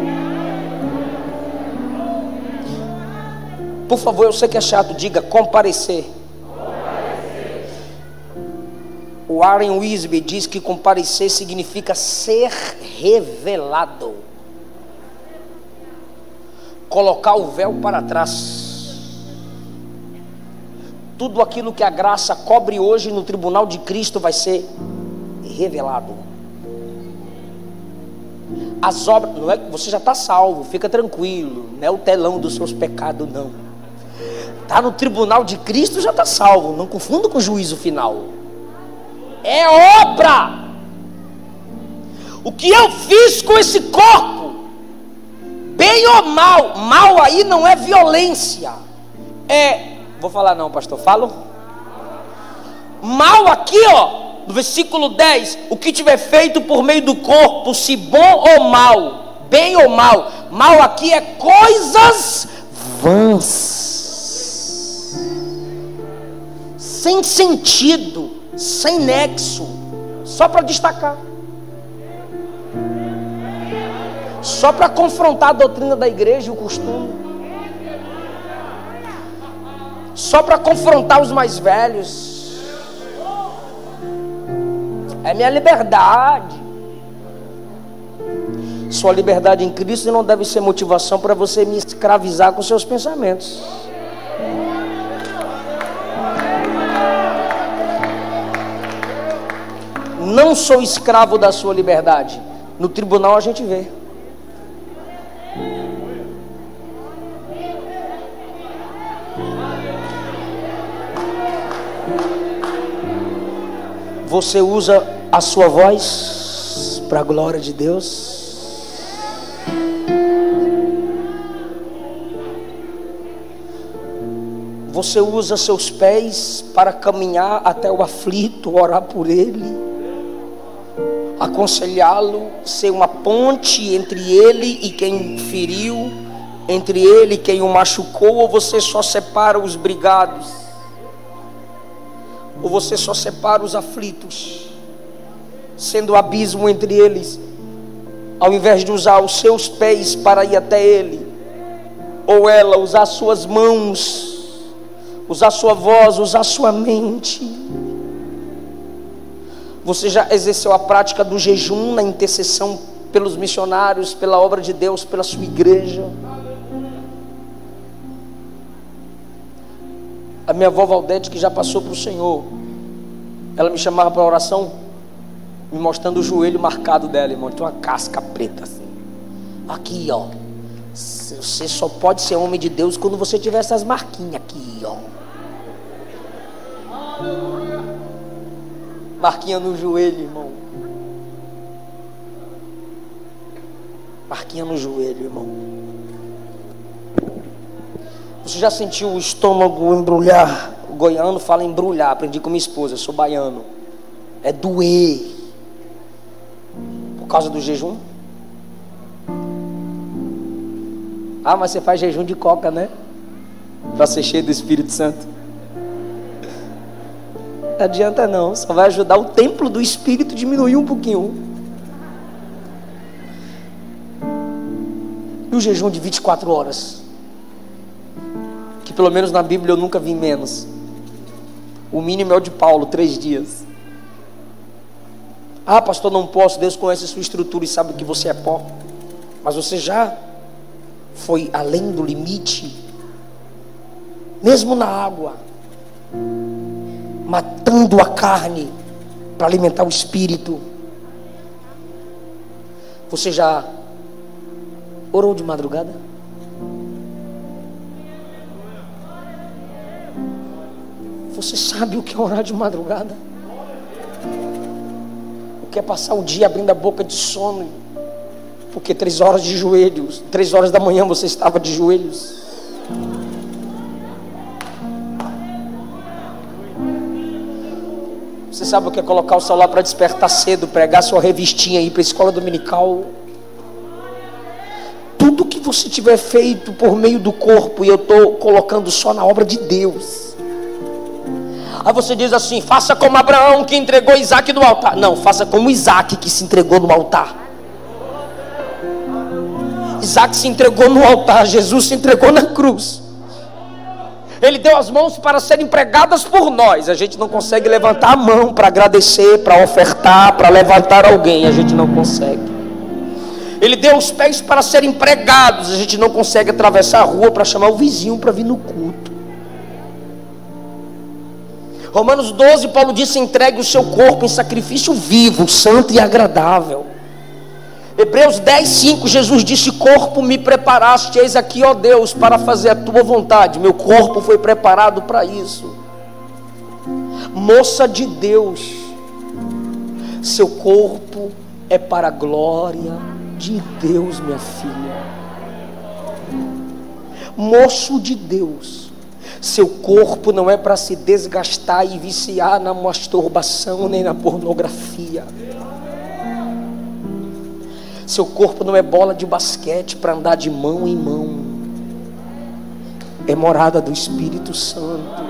Por favor, eu sei que é chato, diga comparecer. O Warren Wiersbe diz que comparecer significa ser revelado, colocar o véu para trás. Tudo aquilo que a graça cobre hoje no tribunal de Cristo vai ser revelado. As obras, não é que você já está salvo, fica tranquilo, não é o telão dos seus pecados, não. Está no tribunal de Cristo, já está salvo, não confunda com o juízo final. É obra. O que eu fiz com esse corpo, bem ou mal, mal aí não é violência, vou falar não, pastor, falo? Mal aqui, ó, no versículo 10, o que tiver feito por meio do corpo, se bom ou mal, bem ou mal, mal aqui é coisas vãs, sem sentido, sem nexo, só para destacar, só para confrontar a doutrina da igreja e o costume, só para confrontar os mais velhos. É minha liberdade. Sua liberdade em Cristo não deve ser motivação para você me escravizar com seus pensamentos. Não sou escravo da sua liberdade. No tribunal a gente vê. Você usa a sua voz para a glória de Deus? Você usa seus pés para caminhar até o aflito, orar por ele, aconselhá-lo, ser uma ponte entre ele e quem feriu, entre ele e quem o machucou? Ou você só separa os brigados? Ou você só separa os aflitos, sendo o abismo entre eles, ao invés de usar os seus pés para ir até ele, ou ela usar suas mãos, usar sua voz, usar sua mente? Você já exerceu a prática do jejum na intercessão pelos missionários, pela obra de Deus, pela sua igreja? A minha avó Valdete, que já passou para o Senhor, ela me chamava para oração, me mostrando o joelho marcado dela, irmão. Tem uma casca preta assim. Aqui, ó. Você só pode ser homem de Deus quando você tiver essas marquinhas aqui, ó. Marquinha no joelho, irmão. Marquinha no joelho, irmão. Você já sentiu o estômago embrulhar? O goiano fala embrulhar. Aprendi com minha esposa, eu sou baiano. É doer. Por causa do jejum? Ah, mas você faz jejum de coca, né? Para ser cheio do Espírito Santo. Não adianta não, só vai ajudar o templo do Espírito a diminuir um pouquinho. E o jejum de 24 horas? Que pelo menos na Bíblia eu nunca vi menos. O mínimo é o de Paulo, 3 dias. Ah, pastor, não posso. Deus conhece a sua estrutura e sabe que você é pó. Mas você já foi além do limite, mesmo na água, matando a carne para alimentar o espírito. Você já orou de madrugada? Você sabe o que é orar de madrugada? O que é passar o dia abrindo a boca de sono? Porque 3 horas de joelhos, 3 horas da manhã você estava de joelhos. Você sabe o que é colocar o celular para despertar cedo, pregar sua revistinha aí para a escola dominical? Tudo que você tiver feito por meio do corpo, e eu estou colocando só na obra de Deus. Aí você diz assim: faça como Abraão que entregou Isaac no altar. Não, faça como Isaac que se entregou no altar. Isaac se entregou no altar, Jesus se entregou na cruz. Ele deu as mãos para serem pregadas por nós. A gente não consegue levantar a mão para agradecer, para ofertar, para levantar alguém. A gente não consegue. Ele deu os pés para serem pregados. A gente não consegue atravessar a rua para chamar o vizinho para vir no culto. Romanos 12, Paulo disse: entregue o seu corpo em sacrifício vivo, santo e agradável. Hebreus 10, 5, Jesus disse: corpo me preparaste, eis aqui, ó Deus, para fazer a tua vontade. Meu corpo foi preparado para isso. Moça de Deus, seu corpo é para a glória de Deus, minha filha. Moço de Deus, seu corpo não é para se desgastar e viciar na masturbação nem na pornografia. Seu corpo não é bola de basquete para andar de mão em mão. É morada do Espírito Santo.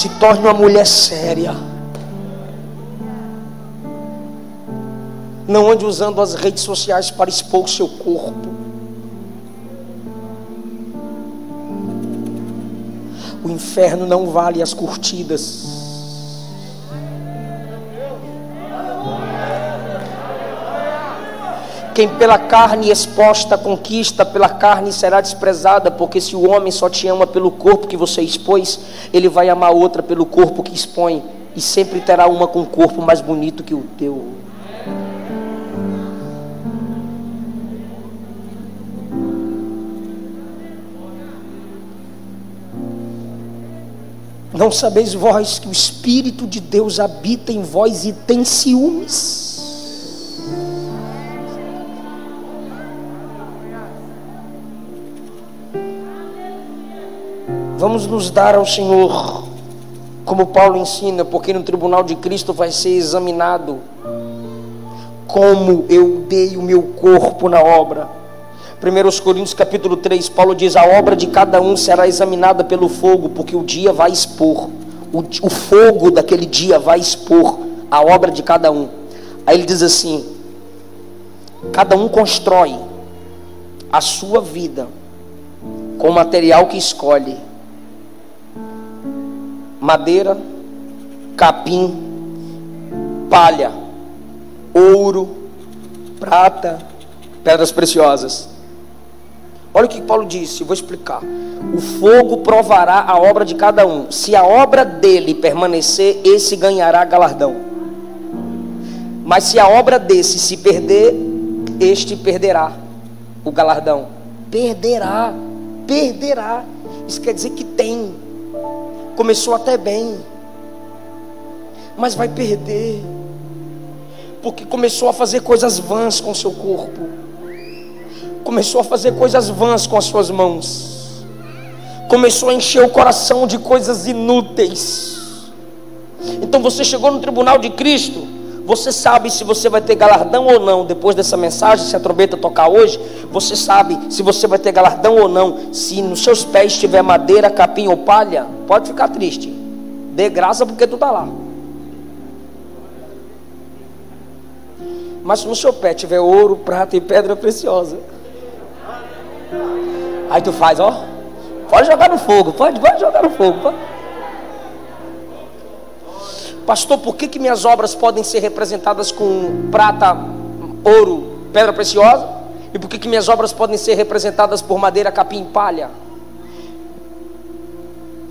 Se torne uma mulher séria. Não ande usando as redes sociais para expor o seu corpo. O inferno não vale as curtidas. Quem pela carne exposta conquista, pela carne será desprezada, porque se o homem só te ama pelo corpo que você expôs, ele vai amar outra pelo corpo que expõe, e sempre terá uma com um corpo mais bonito que o teu. Não sabeis vós que o Espírito de Deus habita em vós e tem ciúmes? Vamos nos dar ao Senhor, como Paulo ensina, porque no tribunal de Cristo vai ser examinado como eu dei o meu corpo na obra. 1 Coríntios capítulo 3, Paulo diz: a obra de cada um será examinada pelo fogo, porque o dia vai expor, o fogo daquele dia vai expor a obra de cada um. Aí ele diz assim: cada um constrói a sua vida com o material que escolhe: madeira, capim, palha, ouro, prata, pedras preciosas. Olha o que Paulo disse, eu vou explicar. O fogo provará a obra de cada um. Se a obra dele permanecer, esse ganhará galardão. Mas se a obra desse se perder, este perderá o galardão. Perderá. Isso quer dizer que tem. Começou até bem, mas vai perder, porque começou a fazer coisas vãs com o seu corpo, começou a fazer coisas vãs com as suas mãos, começou a encher o coração de coisas inúteis. Então você chegou no tribunal de Cristo, você sabe se você vai ter galardão ou não. Depois dessa mensagem, se a trombeta tocar hoje, você sabe se você vai ter galardão ou não. Se nos seus pés tiver madeira, capim ou palha, pode ficar triste, dê graça porque tu está lá. Mas se no seu pé tiver ouro, prata e pedra preciosa, aí tu faz, ó, pode jogar no fogo, pode jogar no fogo, pode. Pastor, por que minhas obras podem ser representadas com prata, ouro, pedra preciosa? E por que minhas obras podem ser representadas por madeira, capim e palha?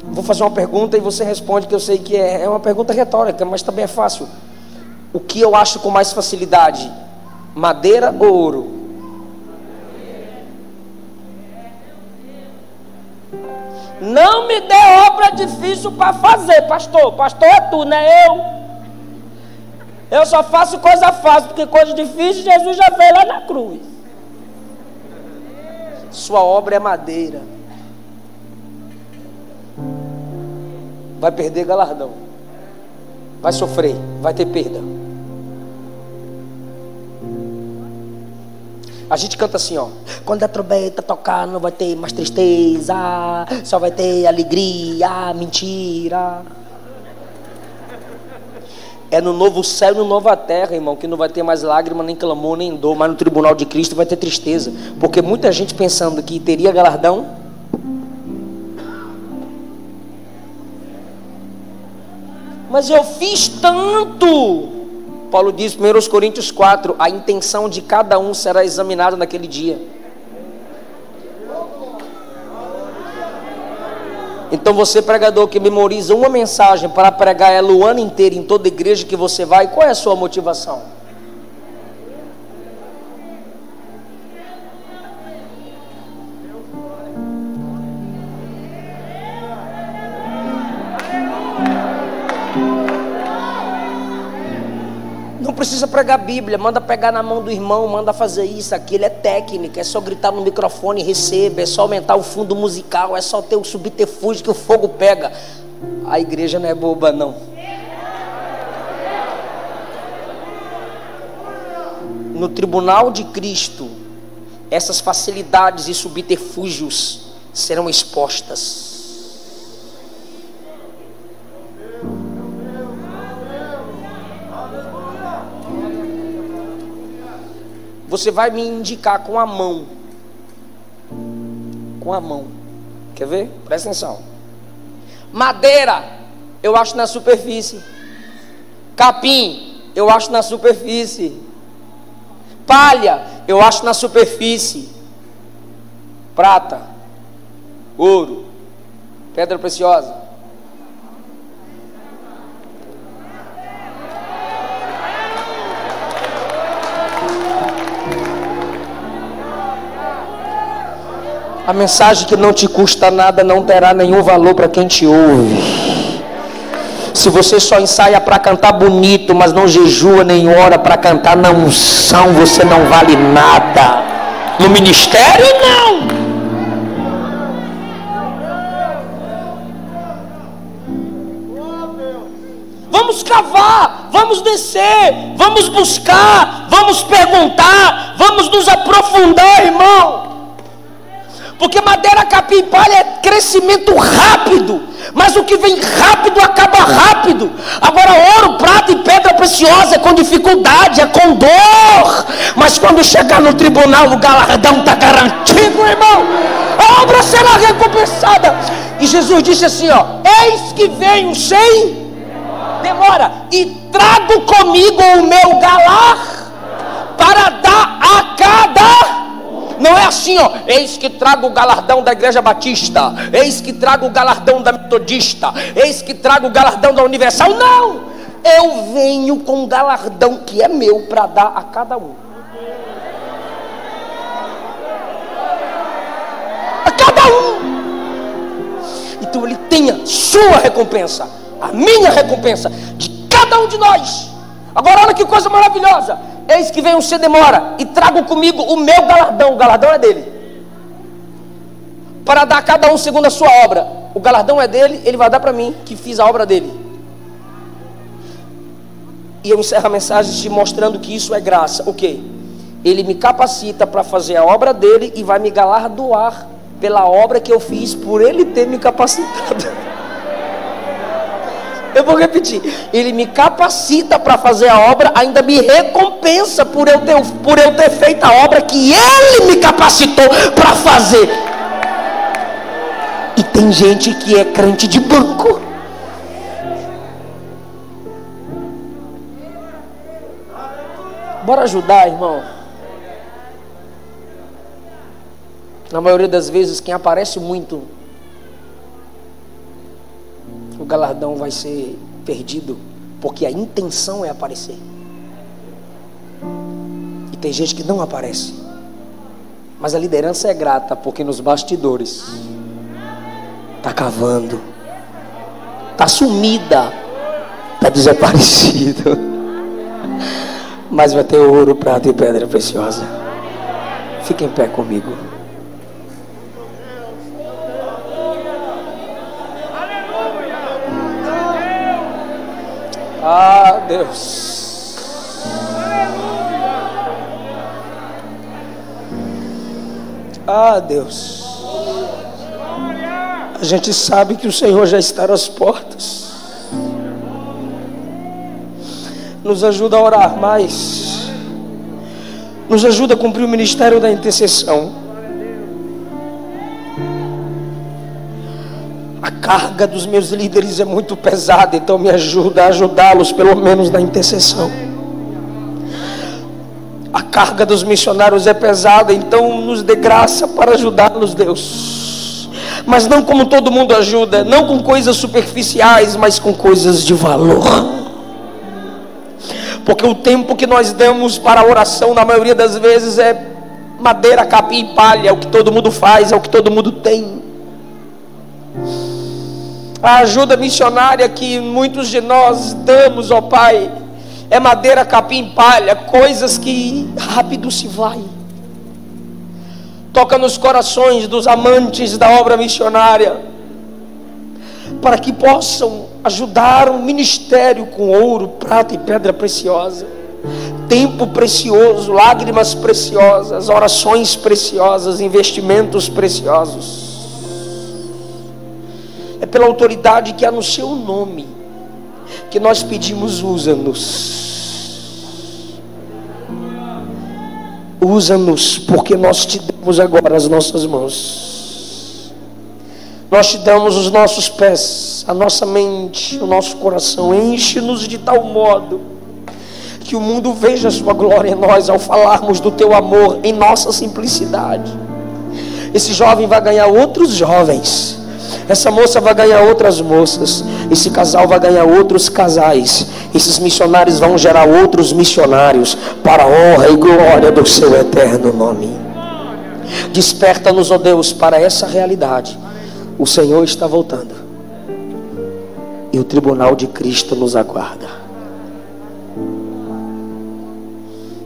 Vou fazer uma pergunta e você responde, que eu sei que é uma pergunta retórica, mas também é fácil. O que eu acho com mais facilidade? Madeira ou ouro? Não me dê obra difícil para fazer, pastor. Pastor é tu, não é eu. Eu só faço coisa fácil, porque coisa difícil Jesus já fez lá na cruz. Sua obra é madeira. Vai perder galardão. Vai sofrer, vai ter perda. A gente canta assim, ó: quando a trombeta tocar não vai ter mais tristeza, só vai ter alegria. Mentira. É no novo céu e no nova terra, irmão, que não vai ter mais lágrima, nem clamor, nem dor. Mas no tribunal de Cristo vai ter tristeza, porque muita gente pensando que teria galardão. Mas eu fiz tanto. Paulo diz, 1 Coríntios 4, a intenção de cada um será examinada naquele dia. Então você, pregador, que memoriza uma mensagem para pregar ela o ano inteiro em toda igreja que você vai, qual é a sua motivação? Não precisa pregar a Bíblia, manda pegar na mão do irmão, manda fazer isso, aquilo, é técnica, é só gritar no microfone e receba, é só aumentar o fundo musical, é só ter o subterfúgio que o fogo pega. A igreja não é boba, não. No tribunal de Cristo, essas facilidades e subterfúgios serão expostas. você vai me indicar com a mão. Com a mão. Quer ver? Presta atenção. Madeira, eu acho na superfície. Capim, eu acho na superfície. Palha, eu acho na superfície. Prata, ouro, pedra preciosa. A mensagem que não te custa nada não terá nenhum valor para quem te ouve. Se você só ensaia para cantar bonito, mas não jejua nem ora para cantar na unção, você não vale nada. No ministério, não. Vamos cavar, vamos descer, vamos buscar, vamos perguntar, vamos nos aprofundar, irmão. Porque madeira, capim e palha é crescimento rápido, mas o que vem rápido acaba rápido. Agora ouro, prata e pedra preciosa é com dificuldade, é com dor, mas quando chegar no tribunal o galardão está garantido, irmão. A obra será recompensada. E Jesus disse assim, ó: eis que venho sem demora, e trago comigo o meu galar para dar a cada. Não é assim, ó: eis que trago o galardão da Igreja Batista, eis que trago o galardão da Metodista, eis que trago o galardão da Universal. Não, eu venho com um galardão que é meu para dar a cada um. A cada um. Então ele tem a sua recompensa, a minha recompensa, de cada um de nós. Agora olha que coisa maravilhosa: eis que venho sem demora, e trago comigo o meu galardão. O galardão é dele, para dar a cada um segundo a sua obra. O galardão é dele, ele vai dar para mim, que fiz a obra dele. E eu encerro a mensagem te mostrando que isso é graça. O quê? Ele me capacita para fazer a obra dele e vai me galardoar pela obra que eu fiz por ele ter me capacitado. Eu vou repetir: ele me capacita para fazer a obra, ainda me recompensa por eu ter feito a obra que ele me capacitou para fazer. E tem gente que é crente de banco. Bora ajudar, irmão. Na maioria das vezes, quem aparece muito, o galardão vai ser perdido, porque a intenção é aparecer. E tem gente que não aparece, mas a liderança é grata, porque nos bastidores está cavando, está sumida, está desaparecido, mas vai ter ouro, prata e pedra preciosa. Fique em pé comigo. Ah, Deus. Ah, Deus. A gente sabe que o Senhor já está às portas. Nos ajuda a orar mais. Nos ajuda a cumprir o ministério da intercessão. A carga dos meus líderes é muito pesada, então me ajuda a ajudá-los, pelo menos na intercessão. A carga dos missionários é pesada, então nos dê graça para ajudá-los, Deus. Mas não como todo mundo ajuda, não com coisas superficiais, mas com coisas de valor. Porque o tempo que nós damos para a oração, na maioria das vezes, é madeira, capim e palha. É o que todo mundo faz, é o que todo mundo tem. A ajuda missionária que muitos de nós damos, ó Pai, é madeira, capim e palha, coisas que rápido se vai. Toca nos corações dos amantes da obra missionária, para que possam ajudar o ministério com ouro, prata e pedra preciosa, tempo precioso, lágrimas preciosas, orações preciosas, investimentos preciosos. É pela autoridade que há no seu nome que nós pedimos: usa-nos. Usa-nos, porque nós te damos agora as nossas mãos. Nós te damos os nossos pés, a nossa mente, o nosso coração. Enche-nos de tal modo que o mundo veja a sua glória em nós ao falarmos do teu amor em nossa simplicidade. Esse jovem vai ganhar outros jovens, essa moça vai ganhar outras moças, esse casal vai ganhar outros casais, esses missionários vão gerar outros missionários, para a honra e glória do seu eterno nome. Desperta-nos, ó Deus, para essa realidade. O Senhor está voltando e o tribunal de Cristo nos aguarda.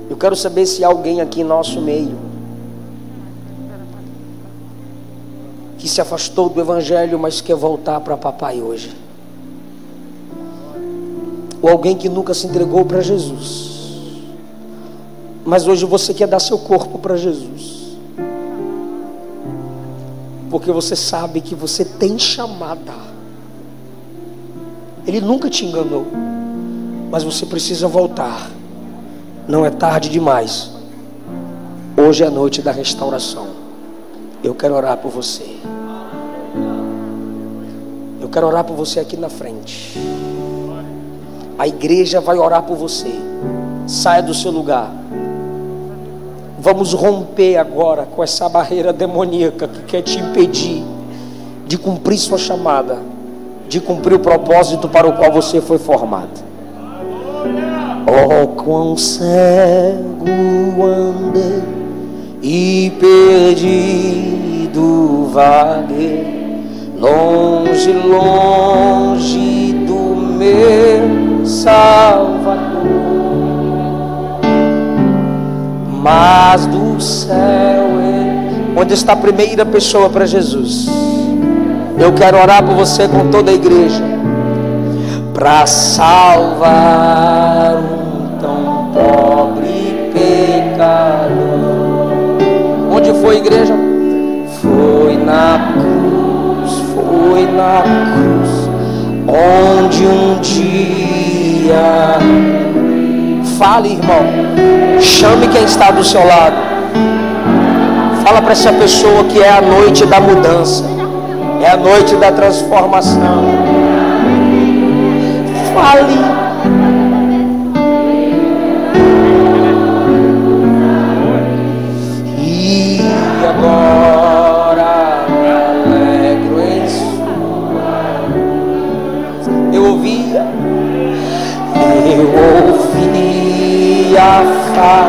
Eu quero saber se há alguém aqui em nosso meio que se afastou do Evangelho, mas quer voltar para papai hoje. Ou alguém que nunca se entregou para Jesus, mas hoje você quer dar seu corpo para Jesus, porque você sabe que você tem chamada. Ele nunca te enganou, mas você precisa voltar. Não é tarde demais. Hoje é a noite da restauração. Eu quero orar por você. Eu quero orar por você aqui na frente. A igreja vai orar por você. Saia do seu lugar. Vamos romper agora com essa barreira demoníaca que quer te impedir de cumprir sua chamada, de cumprir o propósito para o qual você foi formado. Oh, quão cego andei e perdido vaguei, longe, longe do meu Salvador. Mas do céu, onde está a primeira pessoa para Jesus? Eu quero orar por você com toda a igreja, para salvar um tão pobre pecador. Onde foi a igreja? Foi na cruz, onde um dia... Fale, irmão, chame quem está do seu lado. Fala para essa pessoa que é a noite da mudança, é a noite da transformação. Fale. E agora me alegro em sua. Eu ouvia falar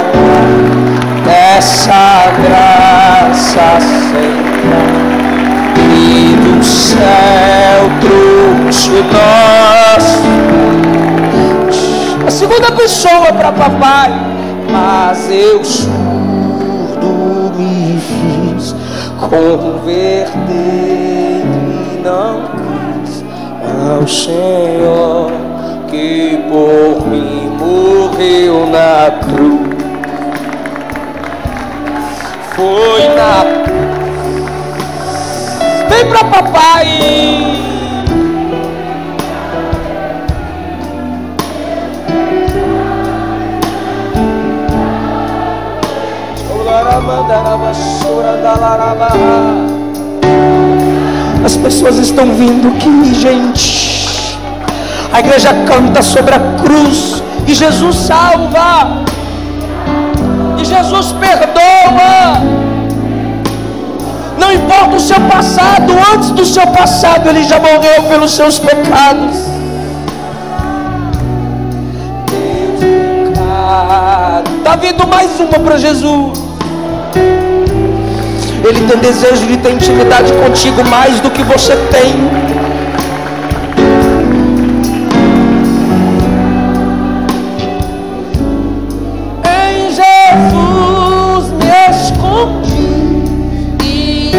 dessa graça sem par, e do céu trouxe a segunda pessoa para papai. Mas eu surdo me fiz, converter e não quis ao Senhor que por mim morreu na cruz. Foi na... Vem pra papai. As pessoas estão vindo aqui, gente. A igreja canta sobre a cruz, e Jesus salva, e Jesus perdoa. Não importa o seu passado, antes do seu passado Ele já morreu pelos seus pecados. Está vindo mais uma para Jesus. Ele tem desejo de ter intimidade contigo mais do que você tem. Em Jesus me escondi e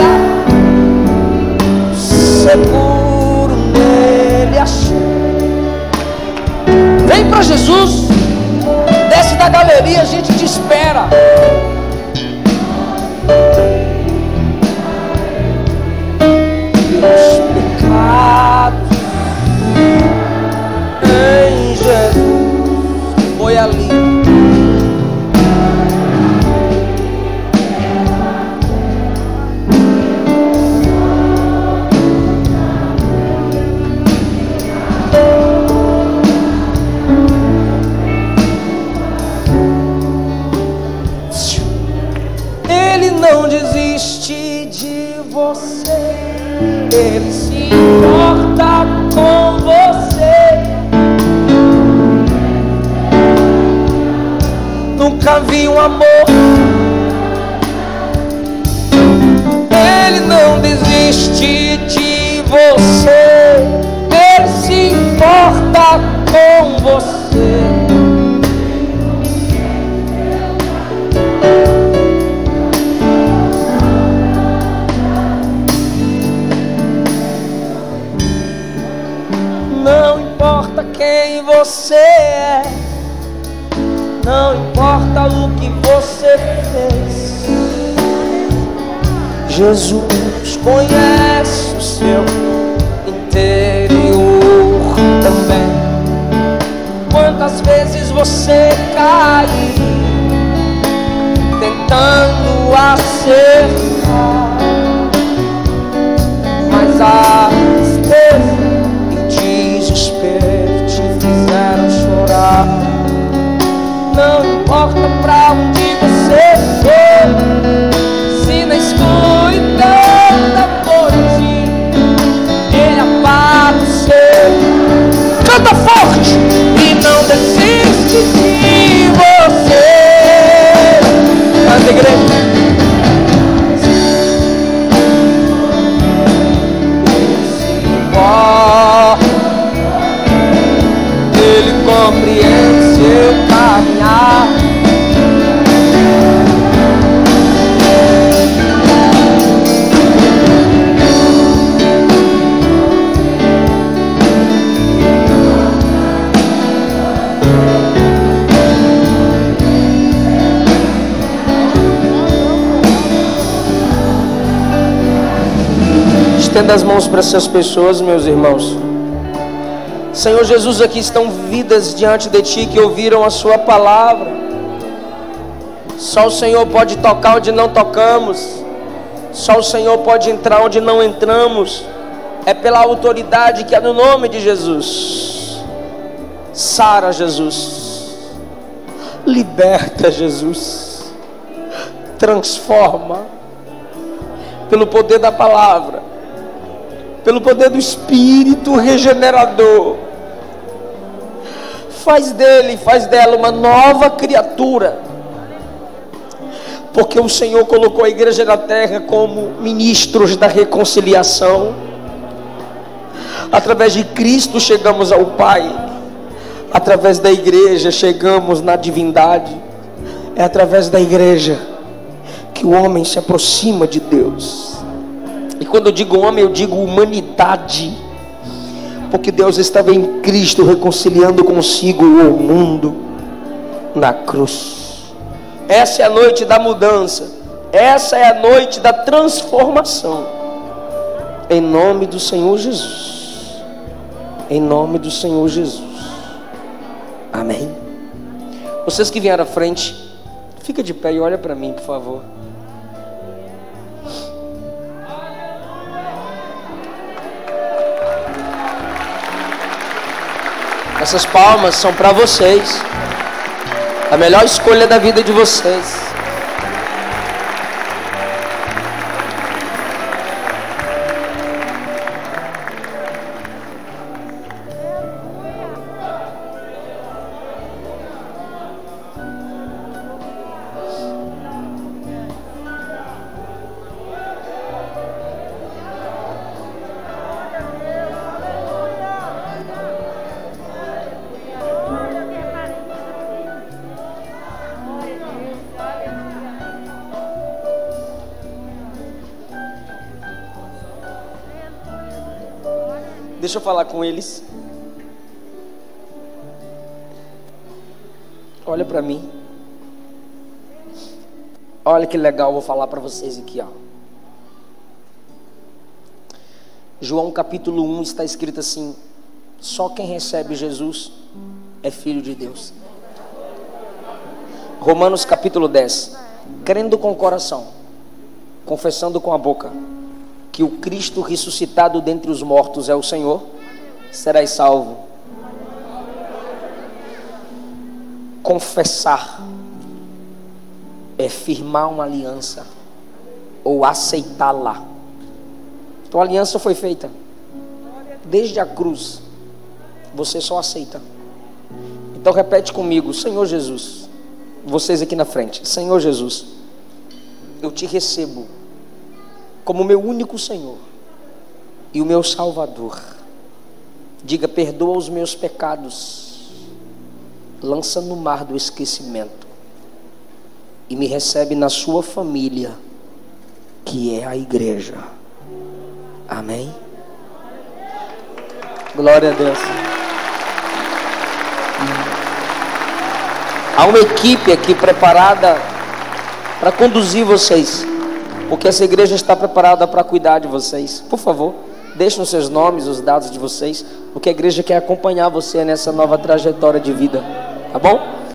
seguro nele achei. Vem para Jesus. Desce da galeria, a gente te espera. Meus pecados você, Ele se importa com você. Nunca vi um amor. Ele não desiste de você. Ele se importa com você. Não importa quem você é, não importa o que você fez, Jesus conhece o seu interior também. Quantas vezes você caiu tentando acertar, mas a tristeza e desespero te fizeram chorar. Não importa pra onde você for, se na escuridão da noite Ele apareceu. Canta forte! E não desiste de você. Canta, igreja. Ele compreende seu caminhar. Estenda as mãos para essas pessoas, meus irmãos. Senhor Jesus, aqui estão vidas diante de Ti que ouviram a Sua palavra. Só o Senhor pode tocar onde não tocamos. Só o Senhor pode entrar onde não entramos. É pela autoridade que é no nome de Jesus. Sara, Jesus. Liberta, Jesus. Transforma. Pelo poder da palavra. Pelo poder do Espírito regenerador. Faz dele, faz dela uma nova criatura. Porque o Senhor colocou a igreja na terra como ministros da reconciliação. Através de Cristo chegamos ao Pai. Através da igreja chegamos na divindade. É através da igreja que o homem se aproxima de Deus. E quando eu digo homem, eu digo humanidade. Porque Deus estava em Cristo reconciliando consigo o mundo na cruz. Essa é a noite da mudança. Essa é a noite da transformação. Em nome do Senhor Jesus. Em nome do Senhor Jesus. Amém. Vocês que vieram à frente, fica de pé e olha para mim, por favor. Essas palmas são para vocês. A melhor escolha da vida de vocês. Deixa eu falar com eles. Olha para mim. Olha que legal, vou falar para vocês aqui, ó. João capítulo 1 está escrito assim: só quem recebe Jesus é filho de Deus. Romanos capítulo 10: crendo com o coração, confessando com a boca que o Cristo ressuscitado dentre os mortos é o Senhor, serás salvo. Confessar é firmar uma aliança ou aceitá-la. Tua aliança foi feita. Desde a cruz. Você só aceita. Então repete comigo: Senhor Jesus. Vocês aqui na frente. Senhor Jesus, eu te recebo como meu único Senhor e o meu Salvador. Diga: perdoa os meus pecados, lança no mar do esquecimento e me recebe na sua família, que é a igreja. Amém? Glória a Deus. Há uma equipe aqui preparada para conduzir vocês, porque essa igreja está preparada para cuidar de vocês. Por favor, deixem os seus nomes, os dados de vocês, porque a igreja quer acompanhar você nessa nova trajetória de vida, tá bom?